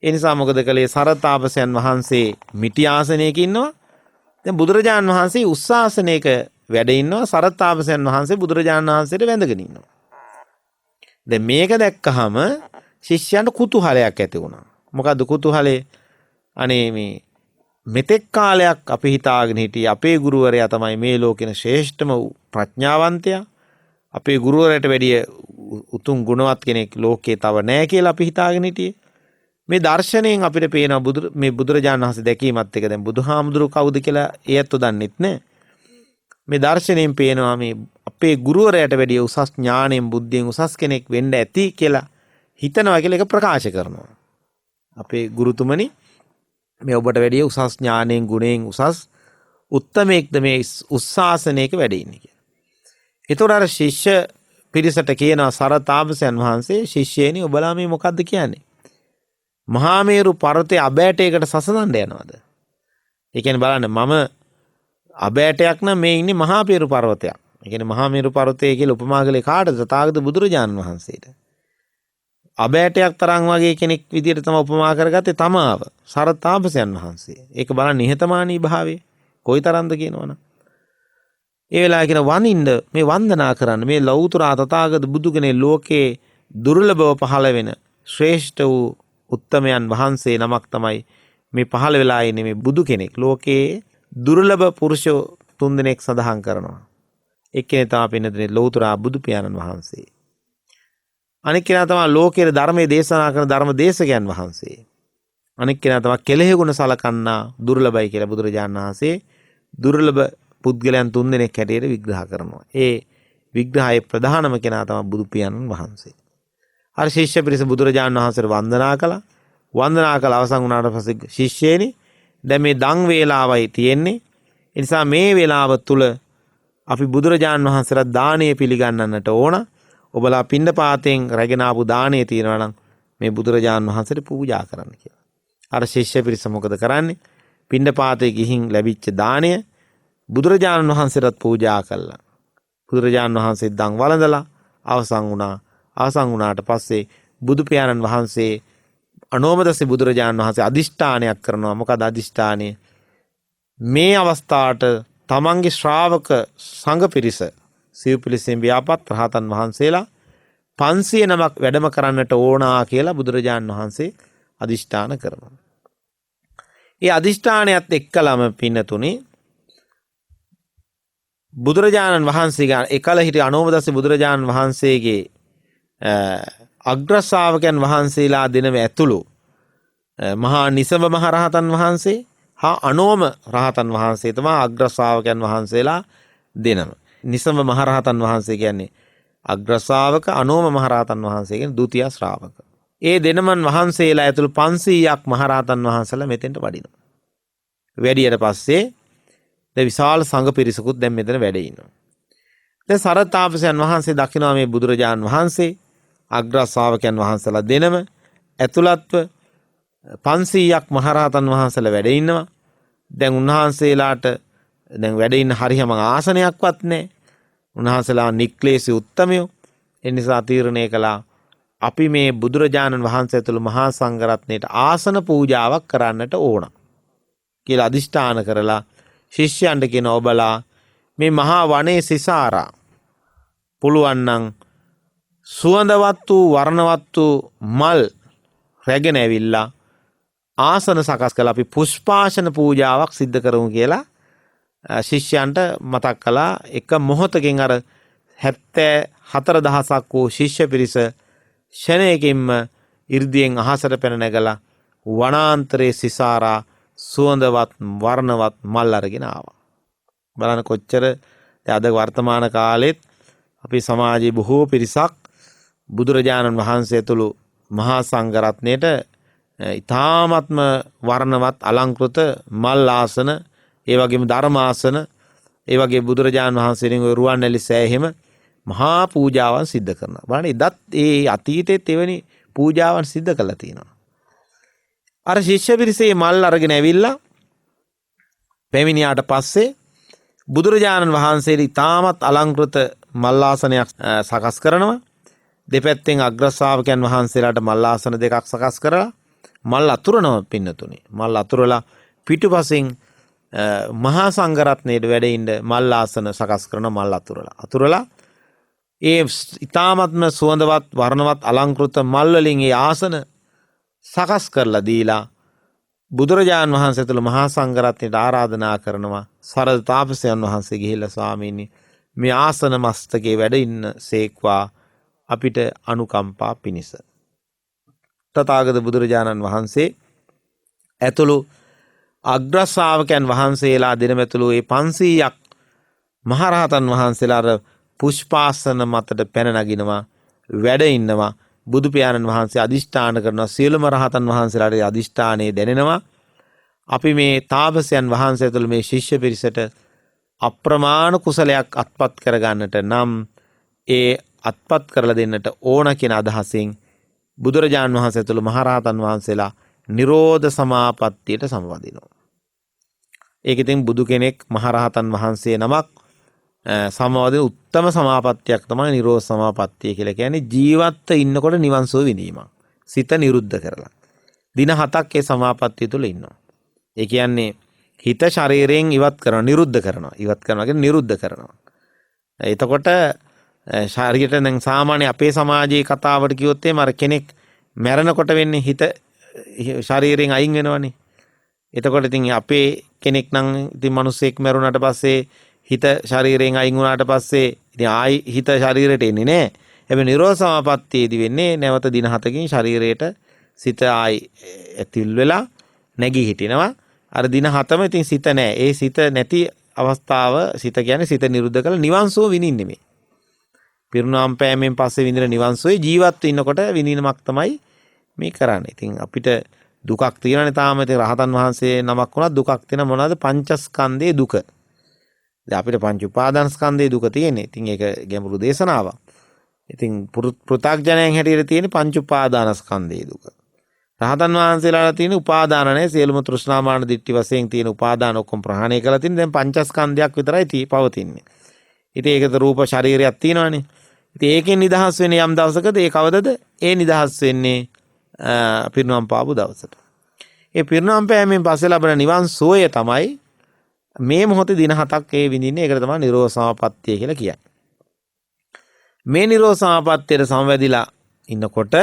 ඒ නිසා මොකද කළේ? සරද තාපසයන් වහන්සේ මිටි ආසනයක ඉන්නවා. දැන් බුදුරජාණන් වහන්සේ උස්සාසනයක වැඩ ඉන්නවා සරත් තාපසයන් වහන්සේ බුදුරජාණන් වහන්සේට වැඳගෙන ඉන්නවා. දැන් මේක දැක්කහම ශිෂ්‍යයන්ට කුතුහලයක් ඇති වුණා. මොකද්ද කුතුහලේ? අනේ මේ මෙතෙක් කාලයක් අපි හිතාගෙන හිටියේ අපේ ගුරුවරයා තමයි මේ ලෝකෙන ශ්‍රේෂ්ඨම ප්‍රඥාවන්තයා. අපේ ගුරුවරයාට වැඩිය උතුම් ගුණවත් කෙනෙක් ලෝකේ තව නැහැ කියලා අපි හිතාගෙන හිටියේ. මේ දර්ශනයෙන් අපිට පේනවා මේ බුදුරජාණන් වහන්සේ දැකීමත් එක දැන් බුදුහාමුදුරුවෝ කවුද කියලා ඒත් දන්නෙත් නැහැ. මේ දර්ශනයෙන් පේනවා මේ අපේ ගුරුවරයාට වැඩිය උසස් ඥාණයෙන් බුද්ධියෙන් උසස් කෙනෙක් වෙන්න ඇති කියලා හිතනවා කියලා ඒක ප්‍රකාශ කරනවා. අපේ ගුරුතුමනි මේ ඔබට වැඩිය උසස් ඥාණයෙන් ගුණයෙන් උසස් උත්තමයෙක්ද මේ උස්සාසනයක වැඩ ඉන්නේ කියලා. ඒතකොට අර ශිෂ්‍ය පිරිසට කියනවා සරත් තාපසයන් වහන්සේ ශිෂ්‍යයනි ඔබලා මේ මොකද්ද කියන්නේ? මහා මේරු පර්වතයේ අබෑටයකට සසඳන්න යනවාද? ඒ කියන්නේ බලන්න මම අබෑටයක් නම් මේ ඉන්නේ මහා මේරු පර්වතයක්. ඒ කියන්නේ මහා මේරු පර්වතය කියලා උපමා කළේ කාටද? තථාගත බුදුරජාණන් වහන්සේට. අබෑටයක් තරම් වගේ කෙනෙක් විදියට තමයි උපමා කරගත්තේ තමාව සරත් තාපසයන් වහන්සේ. ඒක බලන්න නිහතමානී භාවය කොයිතරම්ද කියනවනම්. ඒ වෙලාවේ කියන වඳින්න මේ වන්දනා කරන්න මේ ලෞතර තථාගත බුදු කෙනේ ලෝකේ දුර්ලභව පහළ වෙන ශ්‍රේෂ්ඨ වූ උත්තමයන් වහන්සේ නමක් තමයි මේ පහළ වෙලා ඉන්නේ මේ බුදු කෙනෙක්. ලෝකේ දුර්ලභ පුරුෂෝ 3 දෙනෙක් සඳහන් කරනවා. එක්කෙනේ තමයි පින්නදෙනේ ලෞතර බුදු පියාණන් වහන්සේ. අනෙක් කෙනා තමයි ලෝකයේ ධර්මයේ දේශනා කරන ධර්ම දේශකයන් වහන්සේ. අනෙක් කෙනා තමයි කෙලෙහි ගුණ සලකන්නා දුර්ලභයි කියලා බුදුරජාණන් වහන්සේ දුර්ලභ පුද්ගලයන් 3 දෙනෙක් හැටියට විග්‍රහ කරනවා. ඒ විග්‍රහයේ ප්‍රධානම කෙනා තමයි බුදු පියාණන් වහන්සේ. අර ශිෂ්‍ය පිරිස බුදුරජාණන් වහන්සේට වන්දනා කළා. වන්දනා කළ අවසන් වුණාට පස්සේ ශිෂ්‍යයනි දැන් මේ දන් වේලාවයි තියෙන්නේ. ඒ නිසා මේ වේලාව තුල අපි බුදුරජාණන් වහන්සේට දානය පිළිගන්නන්නට ඕන. ඔබලා පින්ඩපාතයෙන් රැගෙන ආපු දාණය තියෙනවා නම් මේ බුදුරජාණන් වහන්සේට පූජා කරන්න කියලා. අර ශිෂ්‍ය පිරිස මොකද කරන්නේ? පින්ඩපාතේ ගිහින් ලැබිච්ච දාණය බුදුරජාණන් වහන්සේට පූජා කළා. බුදුරජාණන් වහන්සේ දන් වළඳලා අවසන් වුණා. අවසන් වුණාට පස්සේ බුදු පියාණන් වහන්සේ අනෝමදස්සේ බුදුරජාණන් වහන්සේ අදිෂ්ඨානයක් කරනවා. මොකද අදිෂ්ඨානය? මේ අවස්ථාවට තමන්ගේ ශ්‍රාවක සංඝ පිරිස සිව්පිලිසෙන් ව්‍යාපත් රහතන් වහන්සේලා 500 නමක් වැඩම කරන්නට ඕනා කියලා බුදුරජාණන් වහන්සේ අදිෂ්ඨාන කරනවා. ඒ අදිෂ්ඨානයත් එක්කලම පින්නතුනේ බුදුරජාණන් වහන්සේගේ එකල හිටිය අනෝමදස්සේ බුදුරජාණන් වහන්සේගේ අග්‍ර ශ්‍රාවකයන් වහන්සේලා දෙනම ඇතුළු මහා නිසව මහ රහතන් වහන්සේ හා අනෝම රහතන් වහන්සේ තමයි අග්‍ර ශ්‍රාවකයන් වහන්සේලා දෙනම. නිසව මහ රහතන් වහන්සේ කියන්නේ අග්‍ර ශ්‍රාවක, අනෝම මහ රහතන් වහන්සේ කියන්නේ ဒုတိ ය ශ්‍රාවක. ඒ දෙනමන් වහන්සේලා ඇතුළු 500ක් මහ රහතන් වහන්සේලා මෙතෙන්ට වඩිනවා. වැඩියට පස්සේ දැන් විශාල සංඝ පිරිසකුත් දැන් මෙතන වැඩ ඉන්නවා. දැන් සරත් තාපසයන් වහන්සේ දකිනවා මේ බුදුරජාණන් වහන්සේ අග්‍ර ශ්‍රාවකයන් වහන්සේලා දෙනම ඇතුළත්ව 500ක් මහරහතන් වහන්සේලා වැඩ ඉන්නවා. දැන් උන්වහන්සේලාට දැන් වැඩ ඉන්න හරියම ආසනයක්වත් නැහැ. උන්වහන්සේලා නික්ලේශී උත්තමයෝ. ඒ නිසා තීරණය කළා අපි මේ බුදුරජාණන් වහන්සේ ඇතුළු මහා සංඝරත්නයට ආසන පූජාවක් කරන්නට ඕන කියලා අදිෂ්ඨාන කරලා ශිෂ්‍යයන්ට කියන ඔබලා මේ මහා වනයේ සිසාරා පුළුවන් නම් සුවඳවත් වූ වර්ණවත් වූ මල් රැගෙන ඇවිල්ලා ආසන සකස් කළා අපි පුෂ්පාශන පූජාවක් සිද්ධ කරමු කියලා ශිෂ්‍යයන්ට මතක් කළා. එක මොහොතකින් අර 74000ක් වූ ශිෂ්‍ය පිරිස ෂණයකින්ම 이르දියෙන් අහසට පැන නැගලා වනාන්තරයේ සිසාරා සුවඳවත් වර්ණවත් මල් අරගෙන ආවා. බලන්න කොච්චර අද වර්තමාන කාලෙත් අපේ සමාජයේ බොහෝ පිරිසක් බුදුරජාණන් වහන්සේ ඇතුළු මහා සංඝ රත්නයට ඊ타ත්ම වර්ණවත් අලංකృత මල් ආසන, ඒ වගේම ධර්මාසන, ඒ වගේ බුදුරජාණන් වහන්සේගෙන් ඔය රුවන්වැලි සෑයෙම මහා පූජාවන් සිද්ධ කරනවා. බලන්න ඉදත් ඒ අතීතයේ එවැනි පූජාවන් සිද්ධ කළා තියෙනවා. අර ශිෂ්‍ය පිරිසේ මල් අරගෙන ඇවිල්ලා පැමිණියාට පස්සේ බුදුරජාණන් වහන්සේට ඊ타මත් අලංකృత මල් ආසනයක් සකස් කරනවා. දෙපැත්තෙන් අග්‍ර ශ්‍රාවකයන් වහන්සේලාට මල් ආසන දෙකක් සකස් කරලා මල් අතුරනවා පින්නතුනේ. මල් අතුරලා පිටුපසින් මහා සංඝරත්නයේ වැඩ ඉන්න මල් ආසන සකස් කරන මල් අතුරලා ඒ ඊ타ත්ම සුවඳවත් වර්ණවත් අලංකෘත මල් වලින් ඒ ආසන සකස් කරලා දීලා බුදුරජාන් වහන්සේ තුළ මහා සංඝරත්නයට ආරාධනා කරනවා සරද තාපසයන් වහන්සේ ගිහිල්ලා ස්වාමීනි මේ ආසන මස්තකේ වැඩ ඉන්න සේක්වා අපිට අනුකම්පා පිණිස. තථාගත බුදුරජාණන් වහන්සේ ඇතුළු අග්‍ර ශ්‍රාවකයන් වහන්සේලා දිනමැතුළු ඒ 500ක් මහරහතන් වහන්සේලා පුෂ්පාසන මතට පැන නගිනවා වැඩ ඉන්නවා. බුදු පියාණන් වහන්සේ අදිෂ්ඨාන කරනවා සියලුම රහතන් වහන්සේලාට අදිෂ්ඨානයේ දැනෙනවා අපි මේ තාපසයන් වහන්සේ තුළ මේ ශිෂ්‍ය පිරිසට අප්‍රමාණ කුසලයක් අත්පත් කරගන්නට නම් ඒ අත්පත් කරලා දෙන්නට ඕන කියන අදහසින් බුදුරජාණන් වහන්සේ තුළ මහරහතන් වහන්සේලා නිරෝධ සමාපත්තියට සමවදිනවා. ඒක ඉතින් බුදු කෙනෙක් මහරහතන් වහන්සේ නමක් සමවදින උත්තම සමාපත්තියක් තමයි නිරෝධ සමාපත්තිය කියලා කියන්නේ. ජීවත්ව ඉන්නකොට නිවන් සුව විඳීමක්. සිත නිරුද්ධ කරලා. දින 7ක් ඒ සමාපත්තිය තුළ ඉන්නවා. ඒ කියන්නේ හිත ශරීරයෙන් ඉවත් කරනවා, නිරුද්ධ කරනවා. ඉවත් කරනවා කියන්නේ නිරුද්ධ කරනවා. එතකොට ශරීරයට දැන් සාමාන්‍ය අපේ සමාජයේ කතාවට කිව්වොත් එහම අර කෙනෙක් මැරෙනකොට වෙන්නේ හිත ශරීරයෙන් අයින් වෙනවනේ. එතකොට ඉතින් අපේ කෙනෙක් නම් ඉතින් මිනිස්සෙක් මැරුණාට පස්සේ හිත ශරීරයෙන් අයින් වුණාට පස්සේ ඉතින් ආයි හිත ශරීරයට එන්නේ නැහැ. හැබැයි නිරෝධ සමාපත්තියේදී වෙන්නේ නැවත දින 7කින් ශරීරයට සිත ආයි ඇතිල් වෙලා නැගී හිටිනවා. අර දින 7ම ඉතින් සිත නැහැ. ඒ සිත නැති අවස්ථාව සිත කියන්නේ සිත නිරුද්ධ කරලා නිවන් සුව විඳින්නේ මේ. පිරුණාම් පෑමෙන් පස්සේ විඳින නිවන් සුවේ ජීවත් ඉන්නකොට විඳිනමක් තමයි මේ කරන්නේ. ඉතින් අපිට දුකක් තියෙනනේ තාම. ඉතින් රහතන් වහන්සේ නමක් වුණත් දුකක් තියෙන මොනවද? පංචස්කන්ධයේ දුක. දැන් අපිට පංච උපාදානස්කන්ධයේ දුක තියෙන්නේ. ඉතින් ඒක ගැඹුරු දේශනාවක්. ඉතින් පෘථග්ජනයන් හැටියට තියෙන පංච උපාදානස්කන්ධයේ දුක. රහතන් වහන්සේලාට තියෙන උපාදාන නැහැ. සියලුම තෘෂ්ණාමාන දිට්ඨි වශයෙන් තියෙන උපාදාන ඔක්කොම ප්‍රහාණය කරලා තියෙන. දැන් පංචස්කන්ධයක් විතරයි පවතින්නේ. ඉතින් ඒකද රූප ශරීරයක් තියෙනවානේ. ඉතින් ඒකෙන් නිදහස් වෙන්නේ යම් දවසකද ඒ කවදද? ඒ නිදහස් වෙන්නේ පිරිනවම් පාපු දවසට. ඒ පිරිනවම් පෑමෙන් පස්සේ ලැබෙන නිවන් සෝය තමයි මේ මොහොතේ දින 7ක් ඒ විඳින්නේ. ඒකට තමයි නිරෝධ සමාපත්තිය කියලා කියන්නේ. මේ නිරෝධ සමාපත්තියට සමවැදිලා ඉන්නකොට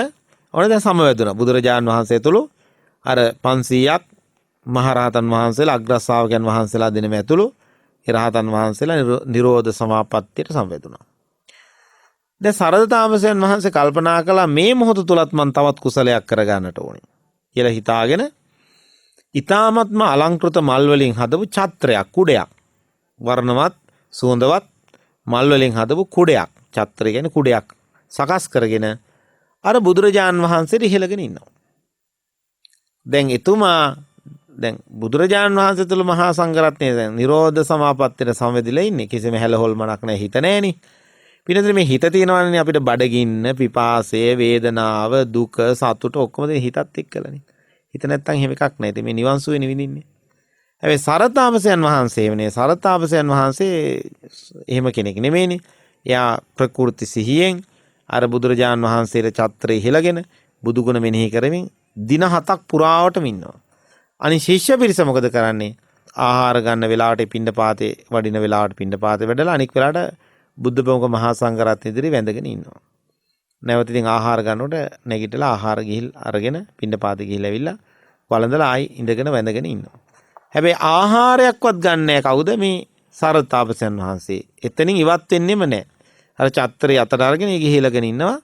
ඔන්න දැන් සමවැදුණා. බුදුරජාණන් වහන්සේ තුළු අර 500ක් මහරහතන් වහන්සේලා අග්‍ර ශ්‍රාවකයන් වහන්සේලා දෙනම ඇතුළු ඒ රහතන් වහන්සේලා නිරෝධ සමාපත්තියට සමවැදුණා. දැන් සරද තාපසයන් වහන්සේ කල්පනා කළා මේ මොහොත තුලත් මම තවත් කුසලයක් කරගන්නට ඕනේ කියලා හිතාගෙන ඊ타මත්ම අලංකෘත මල් වලින් හදපු ඡත්‍රයක් කුඩයක් වර්ණවත් සුවඳවත් මල් වලින් හදපු කුඩයක් ඡත්‍රය කියන්නේ කුඩයක් සකස් කරගෙන අර බුදුරජාන් වහන්සේට ඉහළගෙන ඉන්නවා. දැන් එතුමා දැන් බුදුරජාන් වහන්සේ තුළ මහා සංඝරත්නය දැන් නිරෝධ සමාපත්තියට සමවැදිලා ඉන්නේ. කිසිම හැලහොල්මනක් නැහැ, හිත නැහෙනි. පින්නතර මේ හිත තියෙනවනේ අපිට බඩගින්න, පිපාසය, වේදනාව, දුක, සතුට ඔක්කොම දෙන හිතත් එක්කලානේ. හිත නැත්තම් එහෙම එකක් නැහැ. ඉතින් මේ නිවන් සුවේ නිවිදින්නේ. හැබැයි සරතාපසයන් වහන්සේ වෙනේ. සරතාපසයන් වහන්සේ එහෙම කෙනෙක් නෙමෙයිනේ. එයා ප්‍රකෘති සිහියෙන් අර බුදුරජාන් වහන්සේට ඡත්‍රය හිලගෙන බුදුගුණ මෙනෙහි කරමින් දින 7ක් පුරාවටම ඉන්නවා. අනිත් ශිෂ්‍ය පිරිස මොකද කරන්නේ? ආහාර ගන්න වෙලාවට පිණ්ඩපාතේ වඩින වෙලාවට පිණ්ඩපාතේ වැඩලා අනික් වෙලාවට බුද්ධ ප්‍රමුඛ මහා සංඝරත්නය ඉදිරියේ වැඳගෙන ඉන්නවා. නැවත ඉතින් ආහාර ගන්නකොට නැගිටලා ආහාර ගිහිල් අරගෙන පිණ්ඩපාතේ ගිහිල්ලා ඇවිල්ලා වළඳලා ආයි ඉඳගෙන වැඳගෙන ඉන්නවා. හැබැයි ආහාරයක්වත් ගන්න නැහැ කවුද? මේ සරතාපසයන් වහන්සේ. එතනින් ඉවත් වෙන්නෙම නැහැ. අර ඡත්‍රය අතට අරගෙන ගිහිලගෙන ඉන්නවා.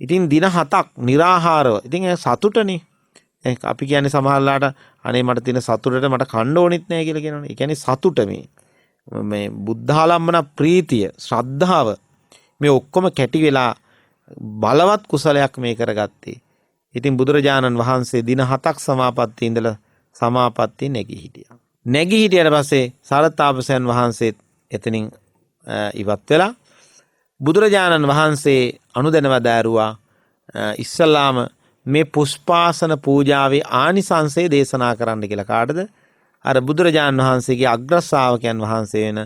ඉතින් දින 7ක් निराහාරව. ඉතින් ඒ සතුටනේ. අපි කියන්නේ සමහරලාට අනේ මට තියෙන සතුටට මට කන්න ඕනෙත් නැහැ කියලා කියනවනේ. ඒ කියන්නේ සතුට මේ බුද්ධාලම්බන ප්‍රීතිය, ශ්‍රද්ධාව මේ ඔක්කොම කැටි වෙලා බලවත් කුසලයක් මේ කරගත්තේ. ඉතින් බුදුරජාණන් වහන්සේ දින 7ක් සමාපත්තියේ ඉඳලා සමාපත්තිය නැගී හිටියා. නැගී හිටියට පස්සේ සරතාපසයන් වහන්සේත් එතනින් ඉවත් වෙලා බුදුරජාණන් වහන්සේ අනුදැනව දෑරුවා ඉස්සල්ලාම මේ පුෂ්පාසන පූජාවේ ආනිසංසය දේශනා කරන්න කියලා. කාටද? අර බුදුරජාණන් වහන්සේගේ අග්‍ර ශ්‍රාවකයන් වහන්සේ වෙන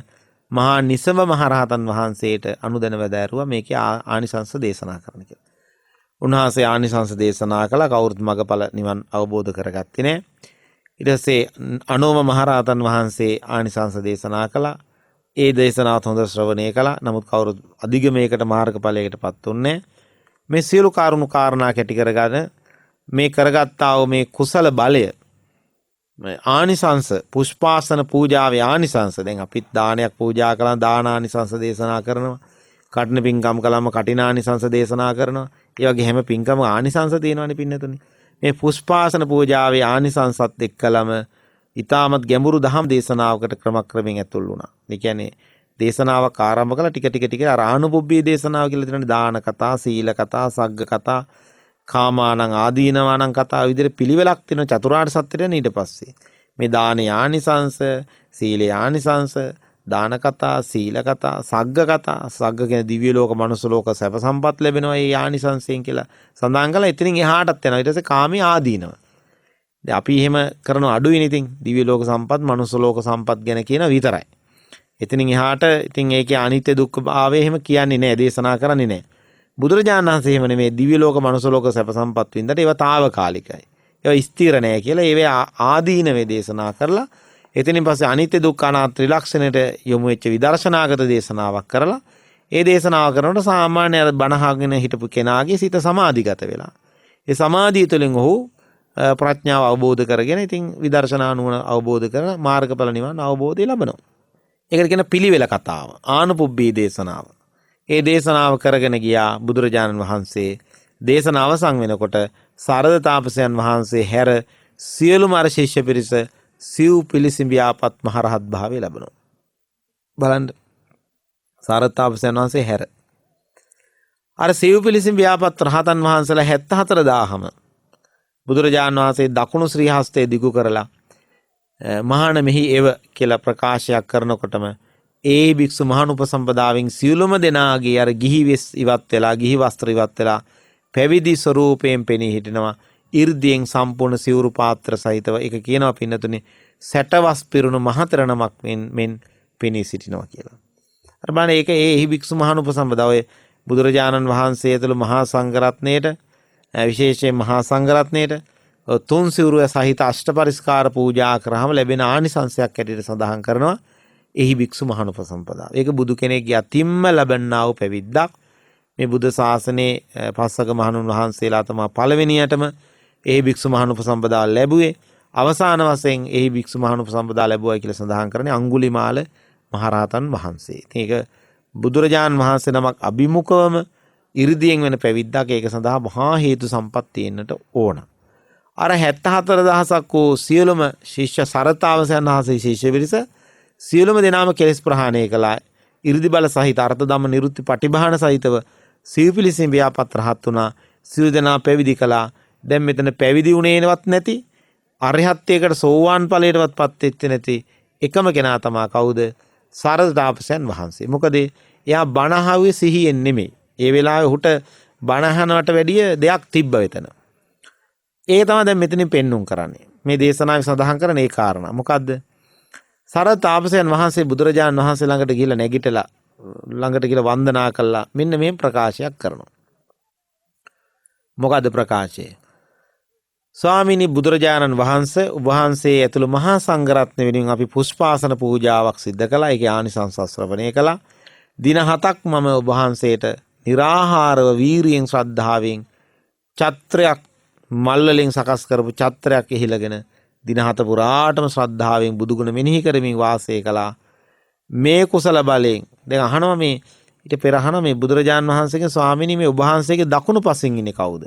මහා නිසම මහරහතන් වහන්සේට අනුදැනව දෑරුවා මේකේ ආනිසංස දේශනා කරන්න කියලා. උන්වහන්සේ ආනිසංස දේශනා කළා. කවුරුත් මගඵල නිවන් අවබෝධ කරගත්තේ නැහැ. ඊට පස්සේ අනෝම මහරහතන් වහන්සේ ආනිසංස දේශනා කළා. ඒ දේශනාවත් හොඳ ශ්‍රවණය කළා. නමුත් කවුරුත් අධිගමයකට මාර්ගඵලයකටපත් උන්නේ මේ සියලු කාරුණු කාරණා කැටි කරගන්න මේ කරගත්තා වූ මේ කුසල බලය ආනිසංස පුෂ්පාසන පූජාවේ ආනිසංස දැන් අපිත් දානයක් පූජා කළා දාන ආනිසංස දේශනා කරනවා. කටින පින්කම් කළාම කටිනානිසංස දේශනා කරනවා. ඒ වගේ හැම පින්කම ආනිසංස තියෙනවනේ පින්නතුනේ. මේ පුෂ්පාසන පූජාවේ ආනිසංසත් එක්කලම ඊටමත් ගැඹුරු දහම් දේශනාවකට ක්‍රමක්‍රමයෙන් ඇතුල් වුණා. ඒ කියන්නේ දේශනාවක් ආරම්භ කළා ටික අර ආනුපුබ්බී දේශනාව කියලා තියෙනවා. දාන කතා, සීල කතා, සග්ග කතා, කාමානං ආදීනවානං කතා විදිහට පිළිවෙලක් තියෙන චතුරාර්ය සත්‍යයෙන් ඊට පස්සේ මේ දානේ ආනිසංස, සීලේ ආනිසංස, දාන කතා, සීල කතා, සග්ග කතා, සග්ග කියන දිව්‍ය ලෝක, මනුස්ස ලෝක සැප සම්පත් ලැබෙනවා මේ ආනිසංසයෙන් කියලා සඳහන් කළා. එතනින් එහාටත් යනවා. ඊට පස්සේ කාමී ආදීනව. දැන් අපි එහෙම කරන අඩුයිනේ ඉතින් දිව්‍ය ලෝක සම්පත්, මනුස්ස ලෝක සම්පත් ගැන කියන විතරයි. එතනින් එහාට ඉතින් ඒකේ අනිත්‍ය දුක්ඛ භාවය එහෙම කියන්නේ නැහැ, දේශනා කරන්නේ නැහැ. බුදුරජාණන් වහන්සේ එහෙම නෙමෙයි දිව්‍ය ලෝක, මනුස්ස ලෝක සැප සම්පත් වින්දට ඒවා తాවකාලිකයි. ඒවා ස්ථිර නැහැ කියලා ඒවේ ආදීනවේ දේශනා කරලා එතනින් පස්සේ අනිත්‍ය දුක්ඛ අනාත්ම ත්‍රිලක්ෂණයට යොමු වෙච්ච විදර්ශනාගත දේශනාවක් කරලා ඒ දේශනාව කරනකොට සාමාන්‍ය බණහගෙන හිටපු කෙනාගේ සිත සමාධිගත වෙලා ඒ සමාධිය තුළින් ඔහු ප්‍රඥාව අවබෝධ කරගෙන ඉතින් විදර්ශනා නුවණ අවබෝධ කරන මාර්ගඵල නිවන අවබෝධය ලබනවා. ඒකට කියන පිළිවෙල කතාව ආනුපුබ්බී දේශනාව. ඒ දේශනාව කරගෙන ගියා බුදුරජාණන් වහන්සේ. දේශනාව අවසන් වෙනකොට සරද තාපසයන් වහන්සේ හැර සියලුම අර ශිෂ්‍ය පිරිස සිව් පිළිසිඹියාපත් මහරහත් භාවය ලැබෙනවා. බලන්න සරද තාපසයන් වහන්සේ හැර අර සිව් පිළිසිඹියාපත් රහතන් වහන්සේලා 74000ම බුදුරජාණන් වහන්සේ දකුණු ශ්‍රී හස්තය දිගු කරලා මහාන මෙහි එව කියලා ප්‍රකාශයක් කරනකොටම ඒ භික්ෂු මහානුපසම්පදාවෙන් සියලුම දෙනාගේ අර ගිහි වෙස් ඉවත් වෙලා, ගිහි වස්ත්‍ර ඉවත් වෙලා පැවිදි ස්වරූපයෙන් පෙනී හිටිනවා. 이르දියෙන් සම්පූර්ණ සිවුරු පාත්‍ර සහිතව ඒක කියනවා පින්නතුනේ සැටවස් පිරුණු මහතර නමක් මෙන් පෙනී සිටිනවා කියලා. අර බලන්න ඒක ඒ භික්ෂු මහානුපසම්පදාව ඔය බුදුරජාණන් වහන්සේ ඇතුළු මහා සංඝරත්නයේට විශේෂයෙන් මහා සංඝරත්නයේට තුන් සිවුරු සහිත අෂ්ට පරිස්කාර පූජා කරාම ලැබෙන ආනිසංසයක් ඇටියට සඳහන් කරනවා එහි භික්ෂු මහානුපසම්පදාව. ඒක බුදු කෙනෙක්ගේ අතිම්ම ලැබන්නා වූ පැවිද්දක්. මේ බුද්ධ ශාසනයේ පස්වග මහණුන් වහන්සේලා තමයි පළවෙනියටම එහි භික්ෂු මහානුපසම්පදාව ලැබුවේ. අවසාන වශයෙන් එහි භික්ෂු මහානුපසම්පදාව ලැබුවා කියලා සඳහන් කරන්නේ අඟුලිමාල මහරහතන් වහන්සේ. ඉතින් ඒක බුදුරජාණන් වහන්සේ නමක් අභිමුඛවම 이르දියෙන් වෙන පැවිද්දක්. ඒක සඳහා මහා හේතු සම්පත් තියෙන්නට ඕන. අර 74000ක් වූ සියලුම ශිෂ්‍ය සරතාවසයන් වහන්සේ ශිෂ්‍ය පිරිස සියලුම දෙනාම කෙලෙස් ප්‍රහාණය කළා. 이르දි බල සහිත අර්ථ ධම්ම නිරුත්ති පටිභාන සහිතව සිව් පිළිසින් ව්‍යාපත් රහත් වුණා. සියලු දෙනා පැවිදි කළා. දැන් මෙතන පැවිදි වුණේනවත් නැති අරහත්ත්වයකට සෝවාන් ඵලයටවත්පත් වෙච්ච නැති එකම කෙනා තමයි කවුද? සරද තාපසයන් වහන්සේ. මොකද එයා බණ අහුවේ සිහියෙන් නෙමෙයි. ඒ වෙලාවේ ඔහුට බණ අහනවට වැඩිය දෙයක් තිබ්බ වෙතන. ඒක තමයි දැන් මෙතනින් පෙන්눔 කරන්නේ. මේ දේශනාවේ සඳහන් කරන ඒ කාරණා. මොකද්ද? සරද තාපසයන් වහන්සේ බුදුරජාණන් වහන්සේ ළඟට ගිහිල්ලා නැගිටලා ළඟට ගිහිල්ලා වන්දනා කළා. මෙන්න මේ ප්‍රකාශයක් කරනවා. මොකද්ද ප්‍රකාශය? ස්වාමීනි බුදුරජාණන් වහන්සේ වහන්සේ ඇතුළු මහා සංඝරත්නය වෙනුවෙන් අපි පුෂ්පාසන පූජාවක් සිද්ධ කළා. ඒකේ ආනිසංස ශ්‍රවණය කළා. දින 7ක් මම ඔබ වහන්සේට निराහාරව වීරියෙන් ශ්‍රද්ධාවෙන් ඡත්‍රයක් මල් වලින් සකස් කරපු ඡත්‍රයක් එහිලගෙන දින 7 පුරාටම ශ්‍රද්ධාවෙන් බුදුගුණ මෙනෙහි කරමින් වාසය කළා. මේ කුසල බලයෙන් දැන් අහනවා මේ ඊට පෙර අහනවා මේ බුදුරජාණන් වහන්සේගේ ස්වාමීනි මේ ඔබ වහන්සේගේ දකුණු පසින් ඉන්නේ කවුද?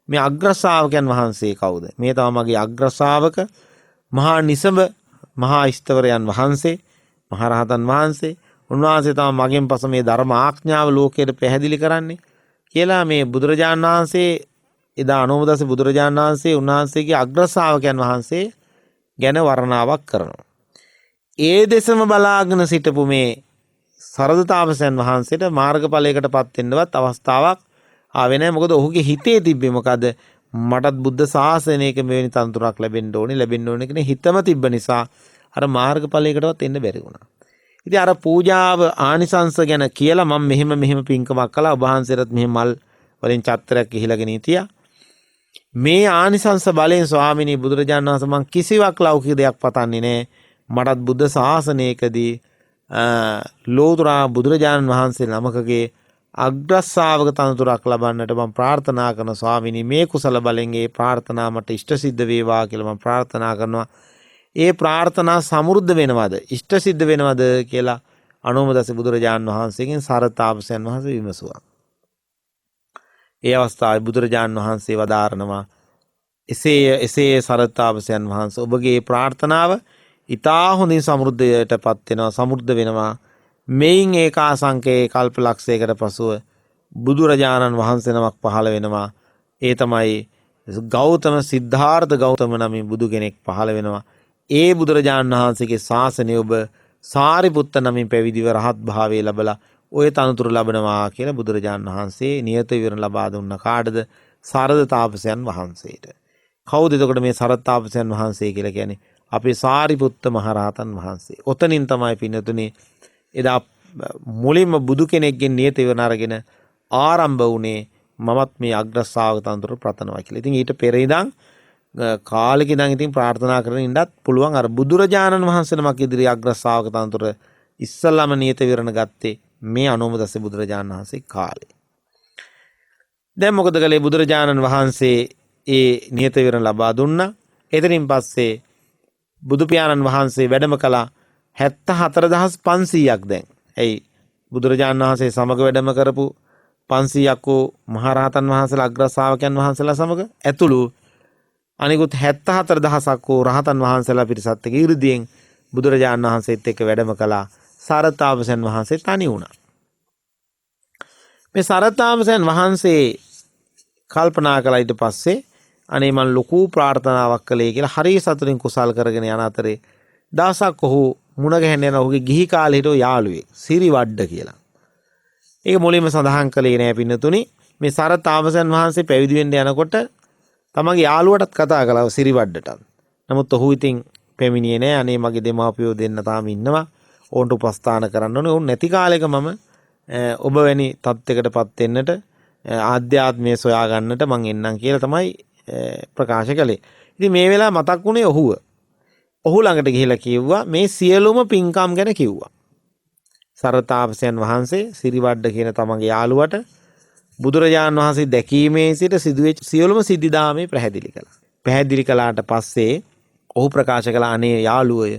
මේ අග්‍ර ශ්‍රාවකයන් වහන්සේ කවුද? මේ තමයි මගේ අග්‍ර ශ්‍රාවක මහා නිසඹ මහා ස්තවරයන් වහන්සේ මහරහතන් වහන්සේ. උන්වහන්සේ තමයි මගෙන් පසු මේ ධර්ම ආඥාව ලෝකයට පැහැදිලි කරන්නේ කියලා මේ බුදුරජාණන් වහන්සේ එදා අනෝමදස බුදුරජාණන් වහන්සේ උන්වහන්සේගේ අග්‍ර ශ්‍රාවකයන් වහන්සේ ගැන වර්ණනාවක් කරනවා. ඒ දෙසම බලාගෙන සිටපු මේ සරද තාපසයන් වහන්සේට මාර්ගඵලයකටපත් වෙන්නවත් අවස්ථාවක් ආවේ නැහැ. මොකද ඔහුගේ හිතේ තිබ්බේ මොකද? මටත් බුද්ධ ශාසනයක මෙවැනි තනතුරක් ලැබෙන්න ඕනේ කියන හිතම තිබ්බ නිසා අර මාර්ගඵලයකටවත් එන්න බැරි වුණා. ඉතින් අර පූජාව ආනිසංස ගැන කියලා මම මෙහෙම පින්කමක් කළා. ඔබ වහන්සේටත් මෙහෙම මල් වලින් ඡත්‍රයක් ඉහිලගෙන හිටියා. මේ ආනිසංස බලයෙන් ස්වාමිනී බුදුරජාණන් වහන්සේ මං කිසිවක් ලෞකික දෙයක් පතන්නේ නැහැ. මටත් බුද්ධ ශාසනයකදී ලෝතර බුදුරජාණන් වහන්සේ නමකගේ අග්‍රස්සාවක තනතුරක් ලබන්නට මම ප්‍රාර්ථනා කරන ස්වාමිනී මේ කුසල බලෙන් ඒ ප්‍රාර්ථනා මට ඉෂ්ට සිද්ධ වේවා කියලා මම ප්‍රාර්ථනා කරනවා. ඒ ප්‍රාර්ථනා සමෘද්ධ වෙනවද ඉෂ්ට සිද්ධ වෙනවද කියලා අනෝමදස බුදුරජාණන් වහන්සේගෙන් සරතාපසයන් වහන්සේ විමසුවා. ඒ අවස්ථාවේ බුදුරජාණන් වහන්සේ වදාරනවා එසේ සරතාපසයන් වහන්සේ ඔබගේ ප්‍රාර්ථනාව ඉතා හොඳින් සමෘද්ධයටපත් වෙනවා සමෘද්ධ වෙනවා. මෙයින් ඒකාසංකේ කල්පලක්ෂයකට පසුව බුදුරජාණන් වහන්සේ නමක් පහළ වෙනවා. ඒ තමයි ගෞතම සිද්ධාර්ථ ගෞතම නමින් බුදු කෙනෙක් පහළ වෙනවා. ඒ බුදුරජාණන් වහන්සේගේ ශාසනය ඔබ සාරිපුත්ත නමින් පැවිදිව රහත් භාවයේ ලැබලා ඔය තනතුරු ලබනවා කියලා බුදුරජාණන් වහන්සේ නියත විවරණ ලබා දුන්න කාටද? සරද තාපසයන් වහන්සේට. කවුද එතකොට මේ සරද තාපසයන් වහන්සේ කියලා කියන්නේ? අපේ සාරිපුත්ත මහරහතන් වහන්සේ. ඔතනින් තමයි පින්නතුනේ එදා මුලින්ම බුදු කෙනෙක්ගෙන් නියත විවරණ අරගෙන ආරම්භ වුණේ මමත් මේ අග්‍ර ශ්‍රාවක තනතුර ප්‍රතනවා කියලා. ඉතින් ඊට පෙර ඉඳන් කාලෙක ඉඳන් ඉතින් ප්‍රාර්ථනා කරගෙන ඉන්නත් පුළුවන්. අර බුදුරජාණන් වහන්සේ නමක් ඉදිරියේ අග්‍ර ශ්‍රාවක තනතුර ඉස්සල්ලාම නියත විවරණ ගත්තේ මේ අනෝමදස්ස බුදුරජාණන් වහන්සේ කාලේ. දැන් මොකද කළේ? බුදුරජාණන් වහන්සේ ඒ නියත විවරණ ලබා දුන්නා. එතනින් පස්සේ බුදු පියාණන් වහන්සේ වැඩම කළා 74500ක් දැන්. ඇයි බුදුරජාණන් වහන්සේ සමග වැඩම කරපු 500ක් වූ මහරහතන් වහන්සේලා අග්‍ර ශ්‍රාවකයන් වහන්සේලා සමග ඇතුළු අනිකුත් 74000ක් වූ රහතන් වහන්සේලා පිරිසත් එක්ක 이르දියෙන් බුදුරජාණන් වහන්සේත් එක්ක වැඩම කළා. සරතාපසයන් වහන්සේ තනි වුණා. මේ සරතාපසයන් වහන්සේ කල්පනා කළා ඊට පස්සේ අනේ මම ලොකු ප්‍රාර්ථනාවක් කළේ කියලා හරිය සතුටින් කුසල් කරගෙන යන අතරේ දවසක් ඔහු මුණ ගැහෙන්න යන ඔහුගේ ගිහි කාලේ හිටව යාළුවෙක් සිරිවඩ්ඩ කියලා. ඒක මුලින්ම සඳහන් කළේ නෑ පින්නතුනි. මේ සරතාපසයන් වහන්සේ පැවිදි වෙන්න යනකොට තමගේ යාළුවටත් කතා කළා සිරිවඩ්ඩටත්. නමුත් ඔහු ඉතින් පැමිණියේ නෑ. අනේ මගේ දෙමාපියෝ දෙන්න තාම ඉන්නවා. ඕන්ට උපස්ථාන කරන්න ඕනේ. උන් නැති කාලෙක මම ඔබ වැනි තත්යකටපත් වෙන්නට ආධ්‍යාත්මය සොයා ගන්නට මං එන්නම් කියලා තමයි ප්‍රකාශ කළේ. ඉතින් මේ වෙලාව මතක් වුණේ ඔහුව. ඔහු ළඟට ගිහිලා කිව්වා මේ සියලුම පින්කම් ගැන කිව්වා. සරතාපසයන් වහන්සේ සිරිවඩ්ඩ කියන තමගේ යාළුවට බුදුරජාණන් වහන්සේ දැකීමේ සිට සිදුවෙච්ච සියලුම සිද්ධාමේ පැහැදිලි කළා. පැහැදිලි කළාට පස්සේ ඔහු ප්‍රකාශ කළා අනේ යාළුවය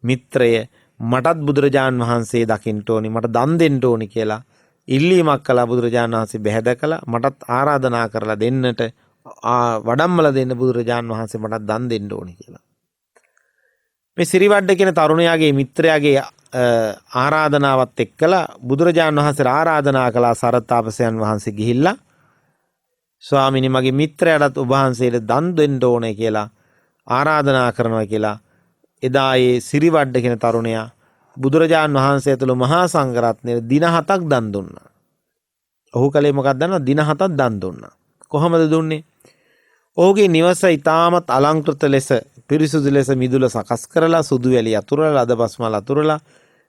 මිත්‍රය මටත් බුදුරජාණන් වහන්සේ දකින්න ඕනි මට දන් දෙන්න ඕනි කියලා ඉල්ලීමක් කළා. බුදුරජාණන් වහන්සේ බැහැ කළා මටත් ආරාධනා කරලා දෙන්නට වඩම්මලා දෙන්න බුදුරජාණන් වහන්සේ මටත් දන් දෙන්න ඕනි කියලා. මේ සිරිවඩ්ඩ කියන තරුණයාගේ මිත්‍රයාගේ ආරාධනාවත් එක්කලා බුදුරජාණන් වහන්සේ ආරාධනා කළා සරතාපසයන් වහන්සේ ගිහිල්ලා ස්වාමීනි මගේ මිත්‍රයාටත් ඔබ වහන්සේට දන් දෙන්න ඕනේ කියලා ආරාධනා කරනවා කියලා. එදා ඒ සිරිවඩ්ඩ කියන තරුණයා බුදුරජාණන් වහන්සේ ඇතුළු මහා සංඝරත්නයට දින 7ක් දන් දුන්නා. ඔහු කලේ මොකක්ද දන්නවද? දින 7ක් දන් දුන්නා. කොහොමද දුන්නේ? ඔහුගේ නිවස ඉතාමත් අලංකෘත ලෙස පිරිසුදු ලෙස මිදුල සකස් කරලා සුදු වැලි අතුරලා අදපස් මල් අතුරලා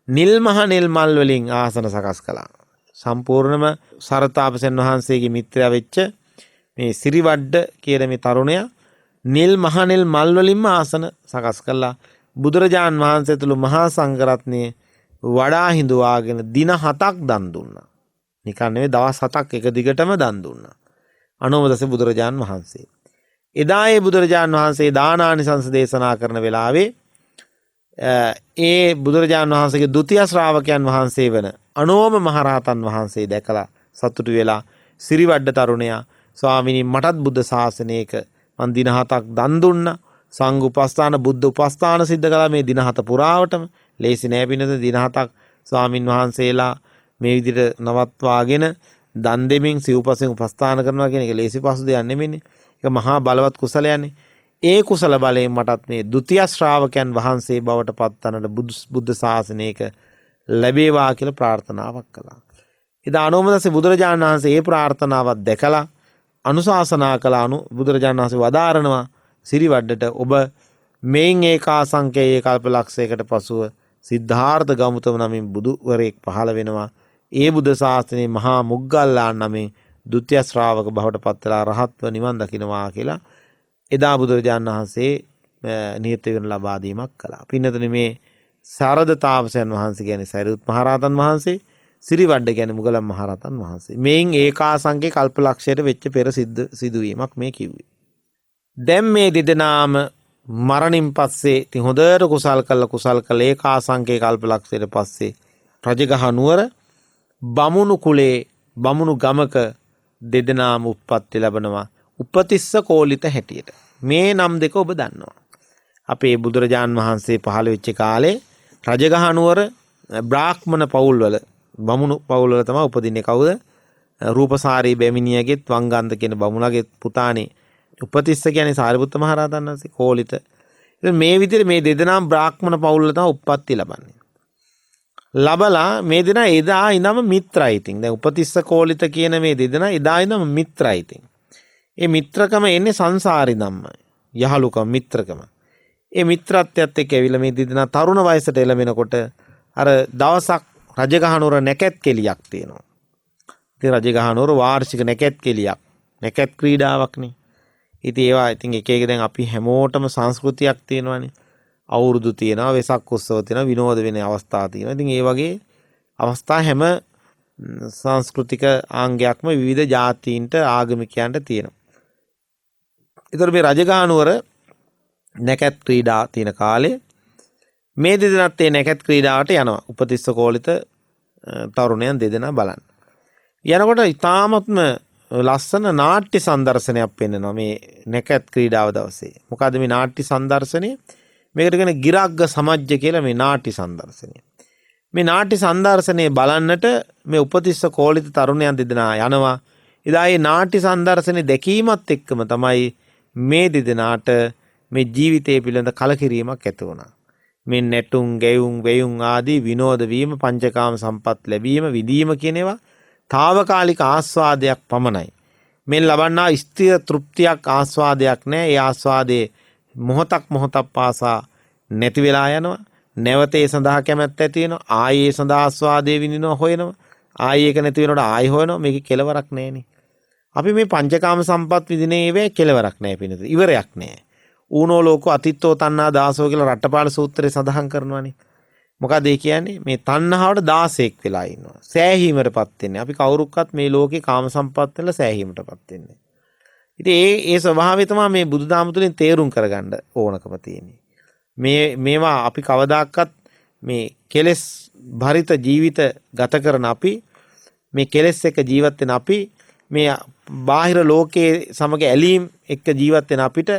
නිල් මල් වලින් ආසන සකස් කළා. සම්පූර්ණම සරතාපසයන් වහන්සේගේ මිත්‍රයා වෙච්ච මේ සිරිවඩ්ඩ කියන මේ තරුණයා නිල් මල් වලින්ම ආසන සකස් කළා. බුදුරජාණන් වහන්සේ තුළු මහා සංඝරත්නයේ වඩා හිඳුවාගෙන දින 7ක් දන් දුන්නා. නිකන් නෙවෙයි දවස් 7ක් එක දිගටම දන් දුන්නා. අනෝමදස බුදුරජාණන් වහන්සේ. එදා ඒ බුදුරජාණන් වහන්සේ දානානිසංස දේශනා කරන වෙලාවේ ඒ බුදුරජාණන් වහන්සේගේ ဒုတိ ය ශ්‍රාවකයන් වහන්සේ වන අනෝම මහරහතන් වහන්සේ දැකලා සතුටු වෙලා සිරිවඩ්ඩ තරුණයා ස්වාමීනි මටත් බුද්ධ ශාසනයක මන් දින 7ක් දන් දුන්නා. සංඝ උපස්ථාන බුද්ධ උපස්ථාන සිද්ධ කළා මේ දින 7 පුරාවටම. ලේසි නෑ පින්නද දින 7ක් ස්වාමින් වහන්සේලා මේ විදිහට නවත්වාගෙන දන් දෙමින් සිව්පසෙන් උපස්ථාන කරනවා කියන එක ලේසි පහසු දෙයක් නෙමෙයිනේ. ඒක මහා බලවත් කුසලයන්නේ. ඒ කුසල බලයෙන් මටත් මේ ဒုတိ ය ශ්‍රාවකයන් වහන්සේ බවට පත්වන්නට බුද්ධ ශාසනයක ලැබේවා කියලා ප්‍රාර්ථනාවක් කළා. එදා අනෝමදස්සේ බුදුරජාණන් වහන්සේ ඒ ප්‍රාර්ථනාවත් දැකලා අනුශාසනා කළා. බුදුරජාණන් වහන්සේ වදාරනවා සිරිවඩ්ඩට ඔබ මේන් ඒකාසංකේය කල්පලක්ෂයකට පසුව සිද්ධාර්ථ ගෞතම නමින් බුදුවරයෙක් පහළ වෙනවා. ඒ බුද්ධ ශාසනයේ මහා මුග්ගල්ලාන නමින් ද්විතිය ශ්‍රාවක බවට පත් වෙලා රහත්ව නිවන් දකින්නවා කියලා එදා බුදුරජාණන් වහන්සේ නියත වෙන ලබා දීමක් කළා. පින්නතුනේ මේ සරද තාපසයන් වහන්සේ කියන්නේ සරියුත් මහරහතන් වහන්සේ, සිරිවඩ්ඩ කියන්නේ මුගලන් මහරහතන් වහන්සේ. මේන් ඒකාසංඛ්‍ය කල්පලක්ෂයට වෙච්ච පෙර සිදුවීමක් මේ කිව්වේ. දැන් මේ දෙදෙනාම මරණින් පස්සේ ඉතින් හොඳට කුසල් කළ ඒකාසංඛ්‍ය කල්පලක්ෂයට පස්සේ රජගහ නුවර බමුණු කුලේ බමුණු ගමක දෙදෙනාම උප්පත්ති ලැබනවා උපතිස්ස කෝලිත හැටියට. මේ නම් දෙක ඔබ දන්නවා. අපේ බුදුරජාන් වහන්සේ පහළ වෙච්ච කාලේ රජගහ නුවර බ්‍රාහ්මණ පවුල්වල බමුණු පවුල්වල තමයි උපදින්නේ. කවුද? රූපසාරී බැමිණියගෙත් වංගන්ධ කියන බමුණගේ පුතානේ උපතිස්ස කියන්නේ සාරිපුත්ත මහ රහතන් වහන්සේ. කෝලිත. ඉතින් මේ විදිහට මේ දෙදෙනාම බ්‍රාහ්මණ පවුල්වල තමයි උප්පත්ති ලබන්නේ. ලබලා මේ දෙනා එදා ඉඳම මිත්‍රයි. ඉතින් දැන් උපතිස්ස කෝලිත කියන මේ දෙදෙනා එදා ඉඳම මිත්‍රයි. ඉතින් ඒ මිත්‍රකම එන්නේ සංසාරි ධම්මයි. යහලුකම මිත්‍රකම. ඒ මිත්‍රත්වයත් එක්ක ඇවිල්ලා මේ දෙදෙනා තරුණ වයසට එළවෙනකොට අර දවසක් රජගහනුවර නැකත් කෙලියක් තියෙනවා. ඉතින් රජගහනුවර වාර්ෂික නැකත් කෙලියක්. නැකත් ක්‍රීඩාවක්නේ. ඉතින් ඒවා ඉතින් එක එක දැන් අපි හැමෝටම සංස්කෘතියක් තියෙනවානේ. අවුරුදු තියෙනවා, වෙසක් උත්සව තියෙනවා, විනෝද වෙන අවස්ථා තියෙනවා. ඉතින් ඒ වගේ අවස්ථා හැම සංස්කෘතික ආංගයක්ම විවිධ ජාතීන්ට ආගමිකයන්ට තියෙනවා. ඒතර මේ රජගහනුවර නැකත් ක්‍රීඩා තියෙන කාලේ මේ දෙදෙනාත් ඒ නැකත් ක්‍රීඩාවට යනවා. උපතිස්ස කෝලිත තරුණයන් දෙදෙනා බලන්න. යනකොට ඉතාමත්ම ලස්සන නාට්‍ය සංදර්ශනයක් පෙන්වනවා මේ නැකත් ක්‍රීඩාව දවසේ. මොකද මේ නාට්‍ය සංදර්ශනේ මේකට කියන ගිරග්ග සමජ්ජ කියලා මේ නාට්‍ය සංදර්ශනය. මේ නාට්‍ය සංදර්ශනයේ බලන්නට මේ උපතිස්ස කෝලිත තරුණයන් දෙදෙනා යනවා. එදා මේ නාට්‍ය සංදර්ශනේ දැකීමත් එක්කම තමයි මේ දෙදෙනාට මේ ජීවිතය පිළිබඳ කලකිරීමක් ඇති වුණා. මේ නැටුම්, ගැයුම්, වෙයුම් ආදී විනෝද වීම, පංචකාම සම්පත් ලැබීම, විදීම කියන ඒවා తాවකාලික ආස්වාදයක් පමණයි. මේ ලබන්නා ස්ථිර තෘප්තියක් ආස්වාදයක් නැහැ. ඒ ආස්වාදයේ මොහොතක් පාසා නැති වෙලා යනවා. නැවත ඒ සඳහා කැමැත්ත ඇති වෙනවා. ආයේ සඳහා ආස්වාදයේ විඳිනවා හොයනවා. ආයේ ඒක නැති වෙනකොට ආයෙ හොයනවා. මේකේ කෙලවරක් නැහෙනේ. අපි මේ පංචකාම සම්පත් විඳිනේ ඒවේ කෙලවරක් නැහැ පිනත. ඉවරයක් නැහැ. ඌනෝ ලෝකෝ අතිත්තෝ තණ්හා දාසෝ කියලා රට්ටපාල සූත්‍රයේ සඳහන් කරනවානේ. මොකද ඒ කියන්නේ මේ තණ්හාවට 16ක් වෙලා ඉන්නවා. සෑහීමටපත් වෙන්නේ. අපි කවුරුක්වත් මේ ලෝකේ කාම සම්පත් වල සෑහීමටපත් වෙන්නේ. ඉතින් ඒ ස්වභාවය තමයි මේ බුදුදහම තුළින් තේරුම් කරගන්න ඕනකම තියෙන්නේ. මේවා අපි කවදාකවත් මේ කෙලෙස් භරිත ජීවිත ගත කරන අපි මේ කෙලෙස් එක්ක ජීවත් වෙන අපි මේ බාහිර ලෝකයේ සමග ඇලීම් එක්ක ජීවත් වෙන අපිට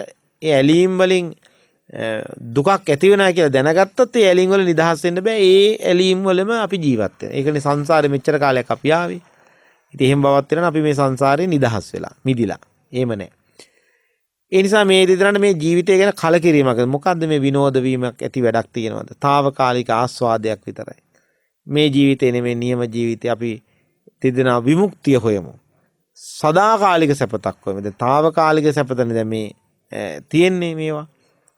ඒ ඇලීම් වලින් දුකක් ඇති වෙනවා කියලා දැනගත්තොත් ඒ ඇලීම් වල නිදහස් වෙන්න බෑ. ඒ ඇලීම් වලම අපි ජීවත් වෙනවා. ඒකනේ සංසාරේ මෙච්චර කාලයක් අපි ආවේ. ඉතින් එහෙම බවක් වෙනවා අපි මේ සංසාරේ නිදහස් වෙලා මිදිලා. එහෙම නැහැ. ඒ නිසා මේ දෙදරන්න මේ ජීවිතය ගැන කලකිරීමක්. මොකද්ද මේ විනෝද වීමක් ඇති වැඩක් තියෙනවද? తాවකාලික ආස්වාදයක් විතරයි. මේ ජීවිතේ නෙමෙයි නියම ජීවිතේ. අපි දෙදෙනා විමුක්තිය හොයමු. සදාකාලික සැපතක් හොයමු. දැන් తాවකාලික සැපතනේ දැන් මේ තියෙන්නේ මේවා.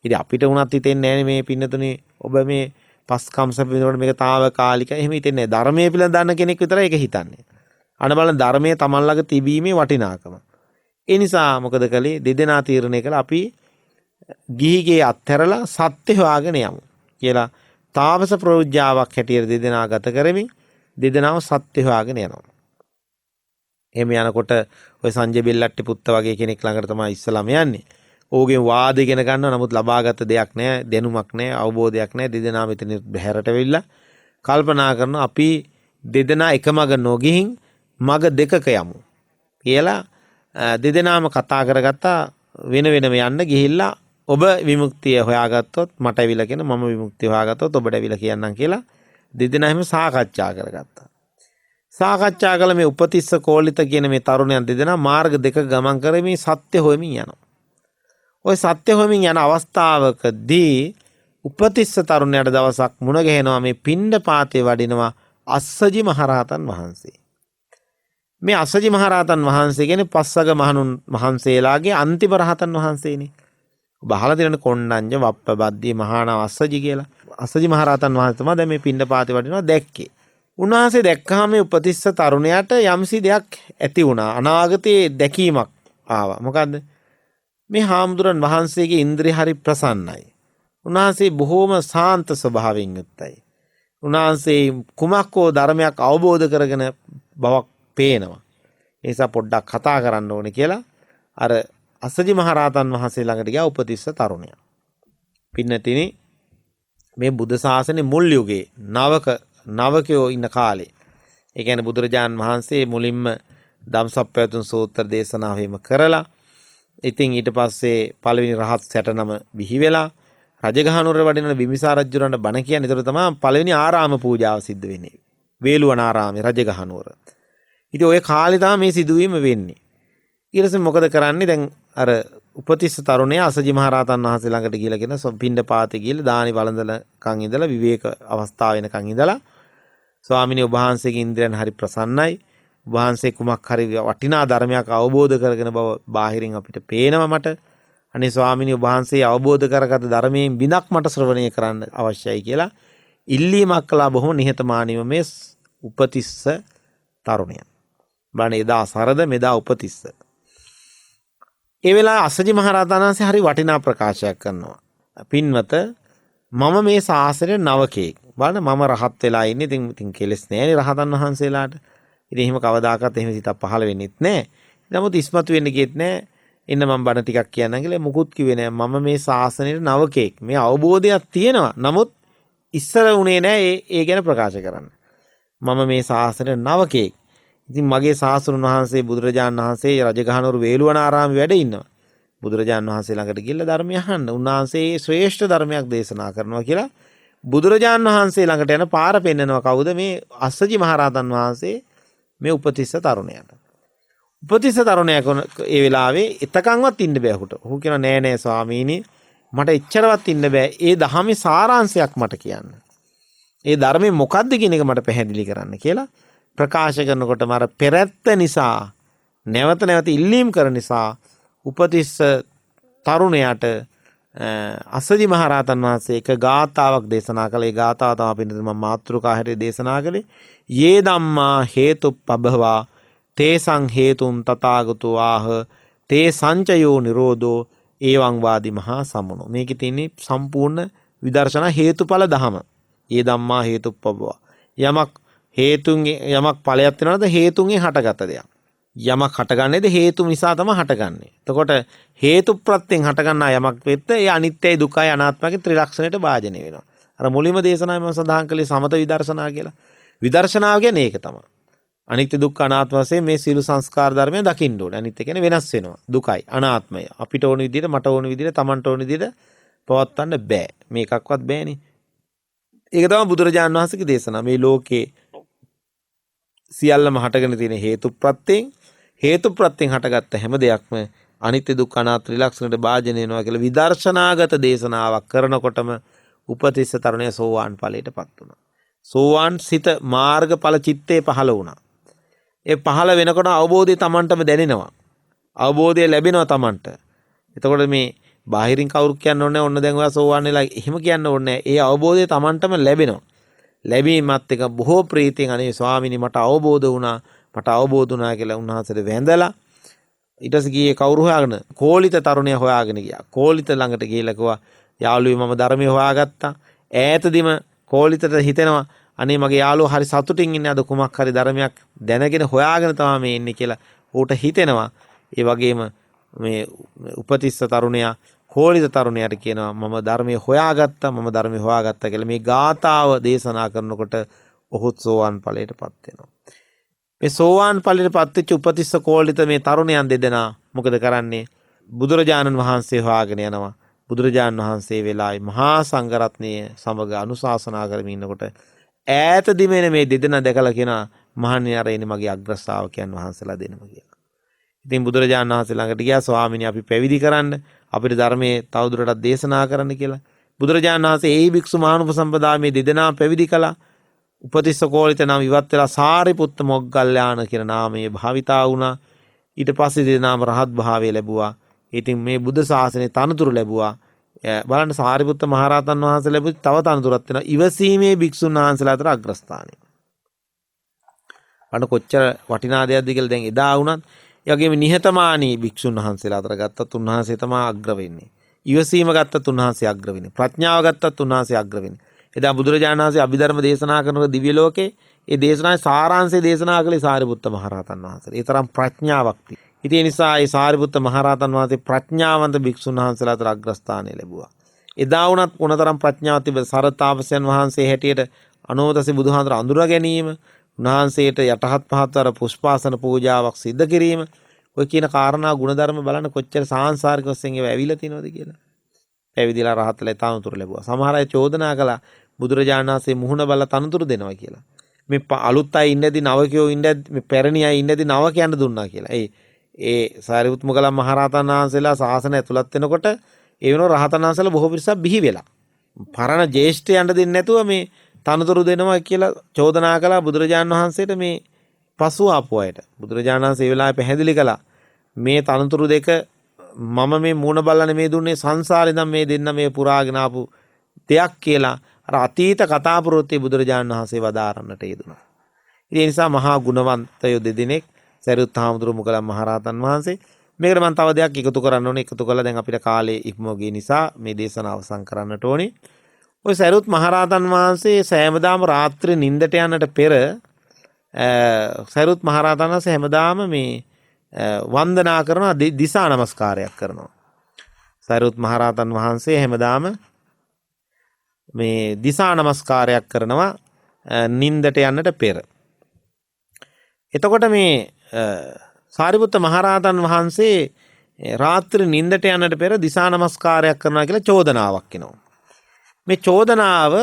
ඉතින් අපිට උනත් හිතෙන්නේ නැහැ මේ පින්නතුනේ ඔබ මේ පස්කම් සැප විඳිනකොට මේක తాවකාලිකයි. එහෙම හිතෙන්නේ නැහැ. ධර්මයේ පිළිබඳ දන්න කෙනෙක් විතරයි ඒක හිතන්නේ. අන බලන ධර්මයේ තමන් ළඟ තිබීමේ වටිනාකම. ඒ නිසා මොකද කළේ දෙදෙනා තීරණය කළා අපි ගිහිගේ අත්හැරලා සත්‍ය හොයාගෙන යමු කියලා තාපස ප්‍රෝජ්ජාවක් හැටියට දෙදෙනා ගත කරමින් දෙදෙනාම සත්‍ය හොයාගෙන යනවා. එහෙම යනකොට ඔය සංජය බෙල්ලට්ටි පුත්ත වගේ කෙනෙක් ළඟට තමයි ඉස්සලාම යන්නේ. ඕගෙන් වාද ඉගෙන ගන්නවා. නමුත් ලබාගත් දෙයක් නැහැ, දැනුමක් නැහැ, අවබෝධයක් නැහැ. දෙදෙනා මෙතන බහැරට වෙවිලා කල්පනා කරනවා අපි දෙදෙනා එකමග නොගිහින් මග දෙකක යමු කියලා දෙදෙනාම කතා කරගත්තා. වෙන වෙනම යන්න ගිහිල්ලා ඔබ විමුක්තිය හොයාගත්තොත් මට ඇවිල්ලා කියන මම විමුක්තිය හොයාගත්තොත් ඔබට ඇවිල්ලා කියන්නම් කියලා දෙදෙනා එහෙම සාකච්ඡා කරගත්තා. සාකච්ඡා කළ මේ උපතිස්ස කෝලිත කියන මේ තරුණයන් දෙදෙනා මාර්ග දෙක ගමන් කරමින් සත්‍ය හොයමින් යනවා. ওই සත්‍ය හොයමින් යන අවස්ථාවකදී උපතිස්ස තරුණයාට දවසක් මුණ ගැහෙනවා මේ පිණ්ඩපාතේ වඩිනවා අස්සජි මහරහතන් වහන්සේ. මේ අස්සජි මහරහතන් වහන්සේ කියන්නේ පස්වග මහණුන් වහන්සේලාගේ අන්තිම රහතන් වහන්සේනේ. ඔබ අහලා තියෙන කොණ්ණඤ්ඤ වප්පබද්දී මහාන අස්සජි කියලා. අස්සජි මහරහතන් වහන්සේ තමයි දැන් මේ පිණ්ඩපාතේ වඩිනවා දැක්කේ. උන්වහන්සේ දැක්කහම මේ උපතිස්ස තරුණයාට යම්සි දෙයක් ඇති වුණා. අනාගතයේ දැකීමක් ආවා. මොකද්ද? මේ හාමුදුරන් වහන්සේගේ ඉන්ද්‍රිය හරි ප්‍රසන්නයි. උන්වහන්සේ බොහෝම සාන්ත ස්වභාවයෙන් යුක්තයි. උන්වහන්සේ කුමක් හෝ ධර්මයක් අවබෝධ කරගෙන බවක් පේනවා. ඒ නිසා පොඩ්ඩක් කතා කරන්න ඕනේ කියලා අර අස්සජි මහරහතන් වහන්සේ ළඟට ගියා උපතිස්ස තරුණයා. පින්නතිනි මේ බුද්ධ ශාසනේ මුල් යුගයේ නවකයෝ ඉන්න කාලේ. ඒ කියන්නේ බුදුරජාන් වහන්සේ මුලින්ම ධම්සප්පවතුන් සූත්‍ර දේශනාව හිම කරලා ඉතින් ඊට පස්සේ පළවෙනි රහත් 69 බිහි වෙලා රජගහනුවර වඩින බිම්බිසාර රජුරන්ට බණ කියන්නේ. ඒතර තමයි පළවෙනි ආරාම පූජාව සිද්ධ වෙන්නේ. වේළුවන ආරාමේ රජගහනුවර. ඉතින් ওই කාලේ තමයි මේ සිදුවීම වෙන්නේ. ඊට පස්සේ මොකද කරන්නේ? දැන් අර උපතිස්ස තරුණයා අසජි මහරහතන් වහන්සේ ළඟට ගිහලා කියන පින්ඩ පාතේ ගිහලා දානි වළඳනකන් ඉඳලා විවේක අවස්ථාව වෙනකන් ඉඳලා ස්වාමිනේ ඔබ වහන්සේගේ ඉන්ද්‍රයන් හරි ප්‍රසන්නයි. ඔබ වහන්සේ කුමක් හරි වටිනා ධර්මයක් අවබෝධ කරගෙන බව බාහිරින් අපිට පේනවා මට. අනේ ස්වාමිනේ ඔබ වහන්සේ අවබෝධ කරගත් ධර්මයෙන් බිනක් මට ශ්‍රවණය කරන්න අවශ්‍යයි කියලා ඉල්ලීමක් කළා බොහොම නිහතමානීව මේ උපතිස්ස තරුණයා. බලන්න එදා සරද මෙදා උපතිස්ස. ඒ වෙලාවේ අස්සජි මහරහතන් වහන්සේ හරි වටිනා ප්‍රකාශයක් කරනවා. පින්වත මම මේ ශාසනයේ නවකෙක්. බලන්න මම රහත් වෙලා ඉන්නේ. ඉතින් කෙලස් නැහැනේ රහතන් වහන්සේලාට. ඉතින් එහෙම කවදාකවත් එහෙම සිතක් පහළ වෙන්නෙත් නැහැ. නමුත් ඉස්මතු වෙන්න ගියෙත් නැහැ. ඉන්න මම බණ ටිකක් කියන්නම් කියලා මුකුත් කිව්වේ නැහැ. මම මේ ශාසනයේ නවකෙක්. මේ අවබෝධයක් තියෙනවා. නමුත් ඉස්සර උනේ නැහැ ඒ ගැන ප්‍රකාශ කරන්න. මම මේ ශාසනයේ නවකෙක්. ඉතින් මගේ ශාස්ත්‍රඥ වහන්සේ බුදුරජාණන් වහන්සේ රජගහනුවර වේළුවනාරාමේ වැඩ ඉන්නවා. බුදුරජාණන් වහන්සේ ළඟට ගිහිල්ලා ධර්මය අහන්න. උන්වහන්සේ ශ්‍රේෂ්ඨ ධර්මයක් දේශනා කරනවා කියලා බුදුරජාණන් වහන්සේ ළඟට යන පාර පෙන්නනවා. කවුද? මේ අස්සජි මහරහතන් වහන්සේ මේ උපතිස්ස තරුණයාට. උපතිස්ස තරුණයා ඒ වෙලාවේ එතකන්වත් ඉන්න බෑ ඔහුට. ඔහු කියනවා නෑ නෑ ස්වාමීනි මට එච්චරවත් ඉන්න බෑ. ඒ දහමේ සාරාංශයක් මට කියන්න. ඒ ධර්මයේ මොකද්ද කියන එක මට පැහැදිලි කරන්න කියලා ප්‍රකාශ කරනකොට මර පෙරැත්ත නිසා නැවත නැවත ඉල්ලීම් කරන නිසා උපතිස්ස තරුණයාට අස්සජි මහරහතන් වහන්සේ එක ගාථාවක් දේශනා කළේ. ඒ ගාථාව තමයි පින්නතුනි මම මාතෘකා හැටියට දේශනා කළේ. යේ ධම්මා හේතුප්පබවා තේසං හේතුන් තථාගතෝ ආහ තේ සංචයෝ නිරෝධෝ ඒවං වාදි මහා සමුනෝ. මේකේ තියෙන්නේ සම්පූර්ණ විදර්ශනා හේතුඵල ධම. යේ ධම්මා හේතුප්පබවා යමක් හේතුන්ගේ යමක් ඵලයක් වෙනවද හේතුන්ගෙන් හටගත දෙයක්. යමක් හටගන්නේද හේතු නිසා තමයි හටගන්නේ. එතකොට හේතු ප්‍රත්‍යයෙන් හටගන්නා යමක් වෙද්ද ඒ අනිත්‍යයි දුකයි අනාත්මයි ත්‍රිලක්ෂණයට භාජනය වෙනවා. අර මුලින්ම දේශනාවේ මම සඳහන් කළේ සමත විදර්ශනා කියලා. විදර්ශනාව කියන්නේ ඒක තමයි. අනිත්‍ය දුක්ඛ අනාත්ම වශයෙන් මේ සීල සංස්කාර ධර්මයන් දකින්න ඕනේ. අනිත්‍ය කියන්නේ වෙනස් වෙනවා. දුකයි අනාත්මයි. අපිට ඕන විදිහට මට ඕන විදිහට Tamanට ඕන විදිහට පවත්වන්න බෑ. මේකක්වත් බෑනේ. ඒක තමයි බුදුරජාණන් වහන්සේගේ දේශනාව. මේ ලෝකේ සියල්ලම හටගෙන තියෙන හේතු ප්‍රත්‍යයෙන් හටගත්ත හැම දෙයක්ම අනිත්‍ය දුක්ඛ අනාත්ම ත්‍රිලක්ෂණයට භාජනය වෙනවා කියලා විදර්ශනාගත දේශනාවක් කරනකොටම උපතිස්ස තරුණයා සෝවාන් ඵලයටපත් වුණා. සෝවාන් සිත මාර්ගඵල චිත්තේ පහළ වුණා. ඒ පහළ වෙනකොට අවබෝධය Tamanටම දැනෙනවා. අවබෝධය ලැබෙනවා Tamanට. එතකොට මේ බාහිරින් කවුරු කියන්න ඕනේ ඔන්න දැන් ඔයා සෝවාන් වෙලා එහෙම කියන්න ඕනේ. ඒ අවබෝධය Tamanටම ලැබෙනවා. ලැබීමත් එක බොහෝ ප්‍රීතියෙන් අනේ ස්වාමීනි මට අවබෝධ වුණා කියලා උන්වහන්සේට වැඳලා ඊට පස්සේ ගියේ කවුරු හොයාගෙන කෝලිත තරුණයා හොයාගෙන ගියා. කෝලිත ළඟට ගිහිල්ලා කිව්වා යාළුවෝ මම ධර්මයේ හොයාගත්තා. ඈතදීම කෝලිතට හිතෙනවා අනේ මගේ යාළුවා හරි සතුටින් ඉන්නේ අද කුමක් හරි ධර්මයක් දැනගෙන හොයාගෙන තමයි මේ ඉන්නේ කියලා ඌට හිතෙනවා. ඒ වගේම මේ උපතිස්ස තරුණයා කෝලිත තරුණයාට කියනවා මම ධර්මයේ හොයාගත්තා කියලා මේ ගාථාව දේශනා කරනකොට ඔහුත් සෝවාන් ඵලයටපත් වෙනවා. මේ සෝවාන් ඵලයටපත් වෙච්ච උපතිස්ස කෝලිත මේ තරුණයන් දෙදෙනා මොකද කරන්නේ? බුදුරජාණන් වහන්සේ හොයාගෙන යනවා. බුදුරජාණන් වහන්සේ වෙලාවේ මහා සංඝරත්නය සමග අනුශාසනා කරමින් ඉන්නකොට ඈතදීම මේ දෙදෙනා දැකලා කියනවා මහණෙනි අර එන්නේ මගේ අග්‍ර ශ්‍රාවකයන් වහන්සේලා දෙනම කියලා. ඉතින් බුදුරජාණන් වහන්සේ ළඟට ගියා ස්වාමීනි අපි පැවිදි කරන්න අපිට ධර්මයේ තවදුරටත් දේශනා කරන්න කියලා. බුදුරජාණන් වහන්සේ ඒ භික්ෂු මහානුපසම්පදා මේ දෙදෙනා පැවිදි කළා. උපතිස්ස කෝලිත නම් ඉවත් වෙලා සාරිපුත්ත මොග්ගල්ලාන කියන නාමයේ භාවිතා වුණා. ඊට පස්සේ දෙදෙනාම රහත් භාවය ලැබුවා. ඉතින් මේ බුද්ධ ශාසනයේ තනතුරු ලැබුවා. බලන්න සාරිපුත්ත මහරහතන් වහන්සේ ලැබුත් තව තනතුරක් වෙනවා. ඉවසීමේ භික්ෂුන් වහන්සේලා අතර අග්‍රස්ථානයි. අන්න කොච්චර වටිනා දෙයක්ද කියලා දැන් එදා වුණත් ඒ වගේම නිහතමානී භික්ෂුන් වහන්සේලා අතර ගත්තත් උන්වහන්සේ තමයි අග්‍ර වෙන්නේ. ඉවසීම ගත්තත් උන්වහන්සේ අග්‍ර වෙන්නේ. ප්‍රඥාව ගත්තත් උන්වහන්සේ අග්‍ර වෙන්නේ. එදා බුදුරජාණන් වහන්සේ අභිධර්ම දේශනා කරනකොට දිව්‍ය ලෝකේ ඒ දේශනාවේ සාරාංශය දේශනා කළේ සාරිපුත්ත මහරහතන් වහන්සේ. ඒ තරම් ප්‍රඥාවක් තියෙනවා. ඉතින් ඒ නිසා ඒ සාරිපුත්ත මහරහතන් වහන්සේ ප්‍රඥාවන්ත භික්ෂුන් වහන්සේලා අතර අග්‍රස්ථානය ලැබුවා. එදා වුණත් මොනතරම් ප්‍රඥාවක් තිබෙද සරතාපසයන් වහන්සේ හැටියට අනෝදසේ බුදුහාඳුර අඳුර ගැනීම, උන්වහන්සේට යටහත් පහත්වර පුෂ්පාසන පූජාවක් සිද්ධ කිරීම, ඔය කියන කාරණා ගුණධර්ම බලන්න කොච්චර සාංශාරික වශයෙන් ඒවා ඇවිල්ලා තියෙනවද කියලා. පැවිදිලා රහත්ලා තනතුරු ලැබුවා. සමහර අය චෝදනා කළා බුදුරජාණන් වහන්සේ මුහුණ බලලා තනතුරු දෙනවා කියලා. මේ අලුත් අය ඉන්නදී නවකයෝ ඉන්නදී මේ පැරණි අය ඉන්නදී නවකයන්ට දුන්නා කියලා. ඒ සාරිපුත් මොග්ගලන් මහරහතන් වහන්සේලා ශාසනය ඇතුළත් වෙනකොට ඒ වෙනෝ රහතන් වහන්සේලා බොහෝ පිරිසක් බිහි වෙලා. පරණ ජේෂ්ඨයන්ට දෙන්නේ නැතුව මේ තනතුරු දෙනවා කියලා චෝදනා කළා බුදුරජාණන් වහන්සේට මේ පසු ආපු අයට. බුදුරජාණන් වහන්සේ ඒ වෙලාවේ පැහැදිලි කළා මේ තනතුරු දෙක මම මේ මූණ බලන්නේ මේ දුන්නේ සංසාරේ ඉඳන් මේ දෙන්න මේ පුරාගෙන ආපු දෙයක් කියලා අර අතීත කතා ප්‍රවෘත්ති බුදුරජාණන් වහන්සේ වදාරන්නට යෙදුණා. ඒ නිසා මහා ගුණවන්තයෝ දෙදෙනෙක් සරියුත් හාමුදුරුවෝ මොග්ගලන් මහරහතන් වහන්සේ. මේකට මම තව දෙයක් එකතු කරන්න ඕනේ. එකතු කළා දැන් අපිට කාලේ ඉක්මව ගිය නිසා මේ දේශනාව අවසන් කරන්නට ඕනේ. ඔය සරියුත් මහරහතන් වහන්සේ සෑමදාම රාත්‍රී නිින්දට යන්නට පෙර සරියුත් මහරහතන් වහන්සේ හැමදාම මේ වන්දනා කරනවා, දිසා නමස්කාරයක් කරනවා. සරියුත් මහරහතන් වහන්සේ හැමදාම මේ දිසා නමස්කාරයක් කරනවා නිින්දට යන්නට පෙර. එතකොට මේ සාරිපුත්ත මහරහතන් වහන්සේ රාත්‍රී නිින්දට යන්නට පෙර දිසා නමස්කාරයක් කරනවා කියලා චෝදනාවක් එනවා. මේ චෝදනාව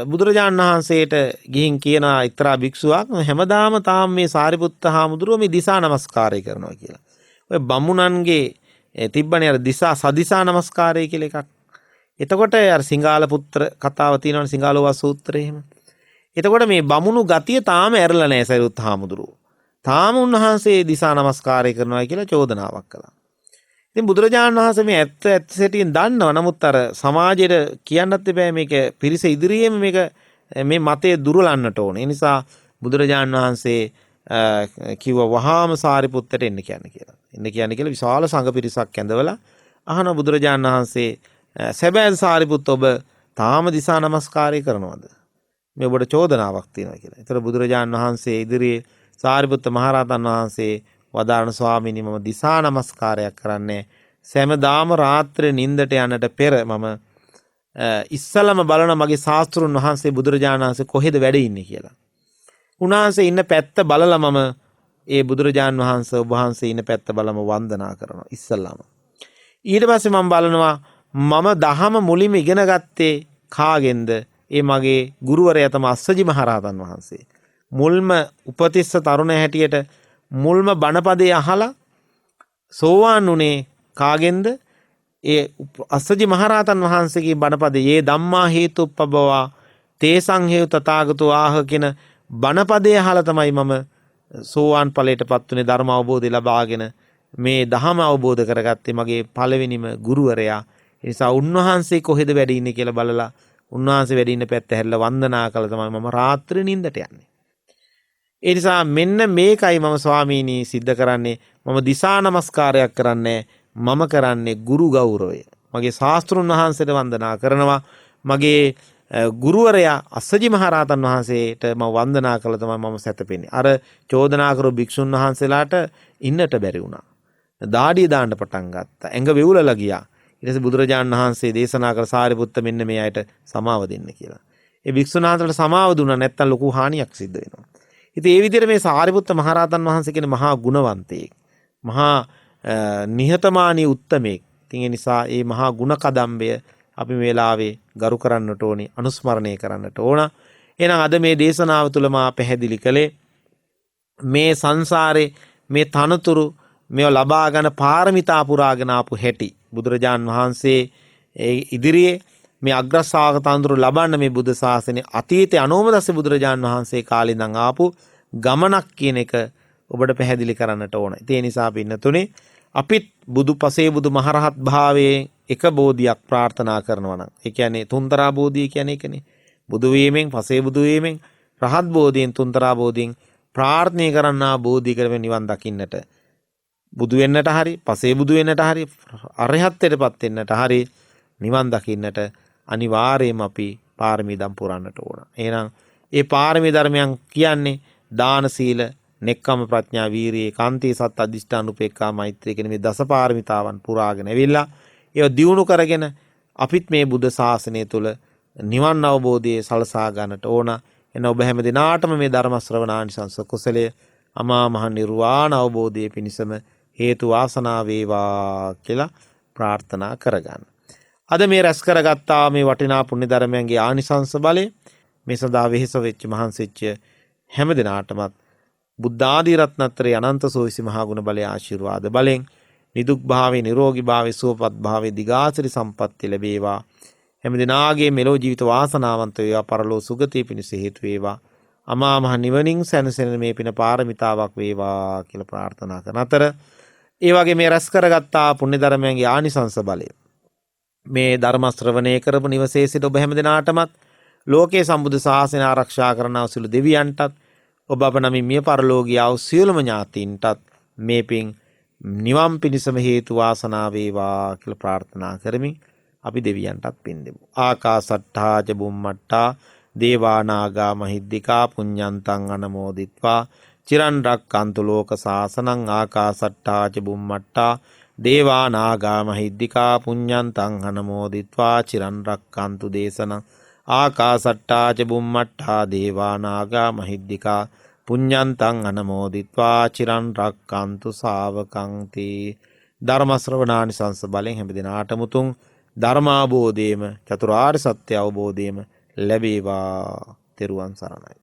බුදුරජාණන් වහන්සේට ගිහින් කියන එක්තරා භික්ෂුවක් හැමදාම තාම මේ සාරිපුත්ත හාමුදුරුවෝ මේ දිසා නමස්කාරය කරනවා කියලා. ඔය බමුණන්ගේ තිබ්බනේ අර දිසා සදිසා නමස්කාරය කියලා එකක්. එතකොට අර සිංහාල පුත්‍ර කතාව තියෙනවනේ සිංහාලෝවා සූත්‍රය එහෙම. එතකොට මේ බමුණු ගතිය තාම ඇරලා නැහැ සරියුත් හාමුදුරුවෝ. තාම උන්වහන්සේ දිසා නමස්කාරය කරනවා කියලා චෝදනාවක් කළා. ඉතින් බුදුරජාණන් වහන්සේ මේ ඇත්ත සැටියෙන් දන්නව. නමුත් අර සමාජයට කියන්නත් එපා මේක පිරිස ඉදිරියේම මේක මේ මතය දුරලන්නට ඕනේ. ඒ නිසා බුදුරජාණන් වහන්සේ කිව්වා වහාම සාරිපුත්තට එන්න කියන්න කියලා. එන්න කියන්න කියලා විශාල සංඝ පිරිසක් ඇඳවලා අහන බුදුරජාණන් වහන්සේ සැබෑ සාරිපුත්ත ඔබ තාම දිසා නමස්කාරය කරනවද? මේ ඔබට චෝදනාවක් තියෙනවා කියලා. ඒතර බුදුරජාණන් වහන්සේ ඉදිරියේ සාරිපුත්ත මහරහතන් වහන්සේ වදාරණ ස්වාමීනි මම දිසා නමස්කාරයක් කරන්නේ සෑමදාම රාත්‍රියේ නිින්දට යන්නට පෙර මම ඉස්සලම බලන මගේ ශාස්ත්‍රුන් වහන්සේ බුදුරජාණන් වහන්සේ කොහෙද වැඩ ඉන්නේ කියලා. උන්වහන්සේ ඉන්න පැත්ත බලලා මම ඒ බුදුරජාණන් වහන්සේ ඔබ වහන්සේ ඉන්න පැත්ත බලම වන්දනා කරනවා ඉස්සල්ලාම. ඊට පස්සේ මම බලනවා මම දහම මුලින්ම ඉගෙන ගත්තේ කාගෙන්ද? ඒ මගේ ගුරුවරයා තමයි අස්සජි මහරහතන් වහන්සේ. මුල්ම උපතිස්ස තරුණ හැටියට මුල්ම බණපදේ අහලා සෝවාන් උනේ කාගෙන්ද? ඒ අස්සජි මහරහතන් වහන්සේගේ බණපදේ "යේ ධම්මා හේතුප්පබවා තේසං හේතු තථාගතෝ ආහ" කියන බණපදේ අහලා තමයි මම සෝවාන් ඵලයටපත් උනේ, ධර්ම අවබෝධය ලබාගෙන මේ ධහම අවබෝධ කරගත්තේ මගේ පළවෙනිම ගුරුවරයා. ඒ නිසා උන්වහන්සේ කොහෙද වැඩ ඉන්නේ කියලා බලලා උන්වහන්සේ වැඩ ඉන්න පැත්ත හැරිලා වන්දනා කළා තමයි මම රාත්‍රී නිින්දට යන්නේ. ඒ නිසා මෙන්න මේකයි මම ස්වාමීනි සිද්ධ කරන්නේ. මම දිසා නමස්කාරයක් කරන්නේ, මම කරන්නේ ගුරු ගෞරවය. මගේ ශාස්ත්‍රුන් වහන්සේට වන්දනා කරනවා. මගේ ගුරුවරයා අස්සජි මහරහතන් වහන්සේට මම වන්දනා කළා තමයි මම සැතපෙන්නේ. අර චෝදනා කරු භික්ෂුන් වහන්සේලාට ඉන්නට බැරි වුණා. දාඩිය දාන්න පටන් ගත්තා. ඇඟ වෙවුලලා ගියා. ඊට පස්සේ බුදුරජාණන් වහන්සේ දේශනා කළ සාරිපුත්ත මෙන්න මේ අයට සමාව දෙන්න කියලා. ඒ භික්ෂුන් වහන්සේට සමාව දුන්නා නැත්නම් ලොකු හානියක් සිද්ධ වෙනවා. ඉතින් ඒ විදිහට මේ සාරිපුත්ත මහරහතන් වහන්සේ කියන මහා ගුණවන්තයෙක්, මහා නිහතමානී උත්තමයෙක්. ඉතින් ඒ නිසා මේ මහා ගුණ කදම්බය අපි මේ වෙලාවේ ගරු කරන්නට ඕනි, අනුස්මරණය කරන්නට ඕන. එහෙනම් අද මේ දේශනාව තුළ මා පැහැදිලි කළේ මේ සංසාරේ මේ තනතුරු මේව ලබා ගන්න පාරමිතා පුරාගෙන ආපු හැටි. බුදුරජාන් වහන්සේ ඉදිරියේ මේ අග්‍රශාවක තනතුරු ලබන්න මේ බුද්ධ ශාසනයේ අතීතයේ අනෝමදස්ස බුදුරජාන් වහන්සේ කාලේ ඉඳන් ආපු ගමනක් කියන එක ඔබට පැහැදිලි කරන්නට ඕන. ඒ නිසා පින්නතුනේ අපිත් බුදුපසේ බුදු මහරහත් භාවයේ එක බෝධියක් ප්‍රාර්ථනා කරනවා නම්, ඒ කියන්නේ තුන්තරා බෝධිය කියන්නේ ඒකනේ. බුදු වීමෙන්, පසේ බුදු වීමෙන්, රහත් බෝධියෙන්, තුන්තරා බෝධියෙන් ප්‍රාර්ථනා කරන්නා බෝධි කරගෙන නිවන් දකින්නට බුදු වෙන්නට හරි පසේ බුදු වෙන්නට හරි අරහත්ත්වයටපත් වෙන්නට හරි නිවන් දකින්නට අනිවාර්යයෙන්ම අපි පාරමී දම් පුරන්නට ඕන. එහෙනම් ඒ පාරමී ධර්මයන් කියන්නේ දාන සීල නෙක්ඛම් ප්‍රඥා වීරිය කාන්තී සත් අධිෂ්ඨාන උපේක්ඛා මෛත්‍රී කියන මේ දස පාරමිතාවන් පුරාගෙන ඇවිල්ලා ඒව දියුණු කරගෙන අපිත් මේ බුද්ධ ශාසනය තුළ නිවන් අවබෝධයේ සලසා ගන්නට ඕන. එන ඔබ හැම දිනාටම මේ ධර්ම ශ්‍රවණානිසංස කුසලයේ අමා මහ නිර්වාණ අවබෝධයේ පිණිසම හේතු වාසනා වේවා කියලා ප්‍රාර්ථනා කරගන්න. අද මේ රැස් කරගත්තා මේ වටිනා පුණ්‍ය ධර්මයන්ගේ ආනිසංස බලය මේ සදා වෙහෙස වෙච්ච මහන්සි වෙච්ච හැම දිනාටමත් බුද්ධ ආදී රත්නත්‍රයේ අනන්ත සෝවිසි මහා ගුණ බලයේ ආශිර්වාද බලෙන් නිදුක් භාවයේ නිරෝගී භාවයේ සුවපත් භාවයේ දිගාසිරි සම්පත්තිය ලැබේවා. හැම දිනාගේ මෙලෝ ජීවිත වාසනාවන්ත වේවා. පරලෝ සුගතිය පිණිස හේතු වේවා. අමා මහ නිවනින් සැනසෙන මේ පින පාරමිතාවක් වේවා කියලා ප්‍රාර්ථනා කරන අතර ඒ වගේ මේ රැස් කරගත්තා පුණ්‍ය ධර්මයන්ගේ ආනිසංස බලය මේ ධර්ම ශ්‍රවණය කරපු නිවසේ සිට ඔබ හැම දිනාටමත් ලෝකේ සම්බුද්ධ ශාසනය ආරක්ෂා කරනා සිළු දෙවියන්ටත් ඔබ අප නමින් මිය පරලෝකියා වූ සියලුම ඥාතීන්ටත් මේ පින් නිවන් පිණිසම හේතු වාසනා වේවා කියලා ප්‍රාර්ථනා කරමින් අපි දෙවියන්ටත් පින් දෙමු. ආකාසට්ඨා ච බුම්මට්ඨා දේවා නාග මහිද්దికා පුඤ්ඤන්තං අනමෝදිත්වා චිරන් රක්칸තු ලෝක සාසනං. ආකාසට්ඨා ච බුම්මට්ඨා දේවා නාග මහිද්దికා පුඤ්ඤන්තං අනමෝදිත්වා චිරන් රක්칸තු දේශනං. ආකාසට්ඨා ච බුම්මට්ඨා දේවා නාග මහිද්దికා පුඤ්ඤන්තං අනමෝදිත්වා චිරන් රක්칸තු ශාවකං තී. ධර්ම ශ්‍රවණානිසංස බලෙන් හැම දිනාටම උතුම් ධර්මාබෝධයේම චතුරාර්ය සත්‍ය අවබෝධයේම ලැබේවා. තෙරුවන් සරණයි.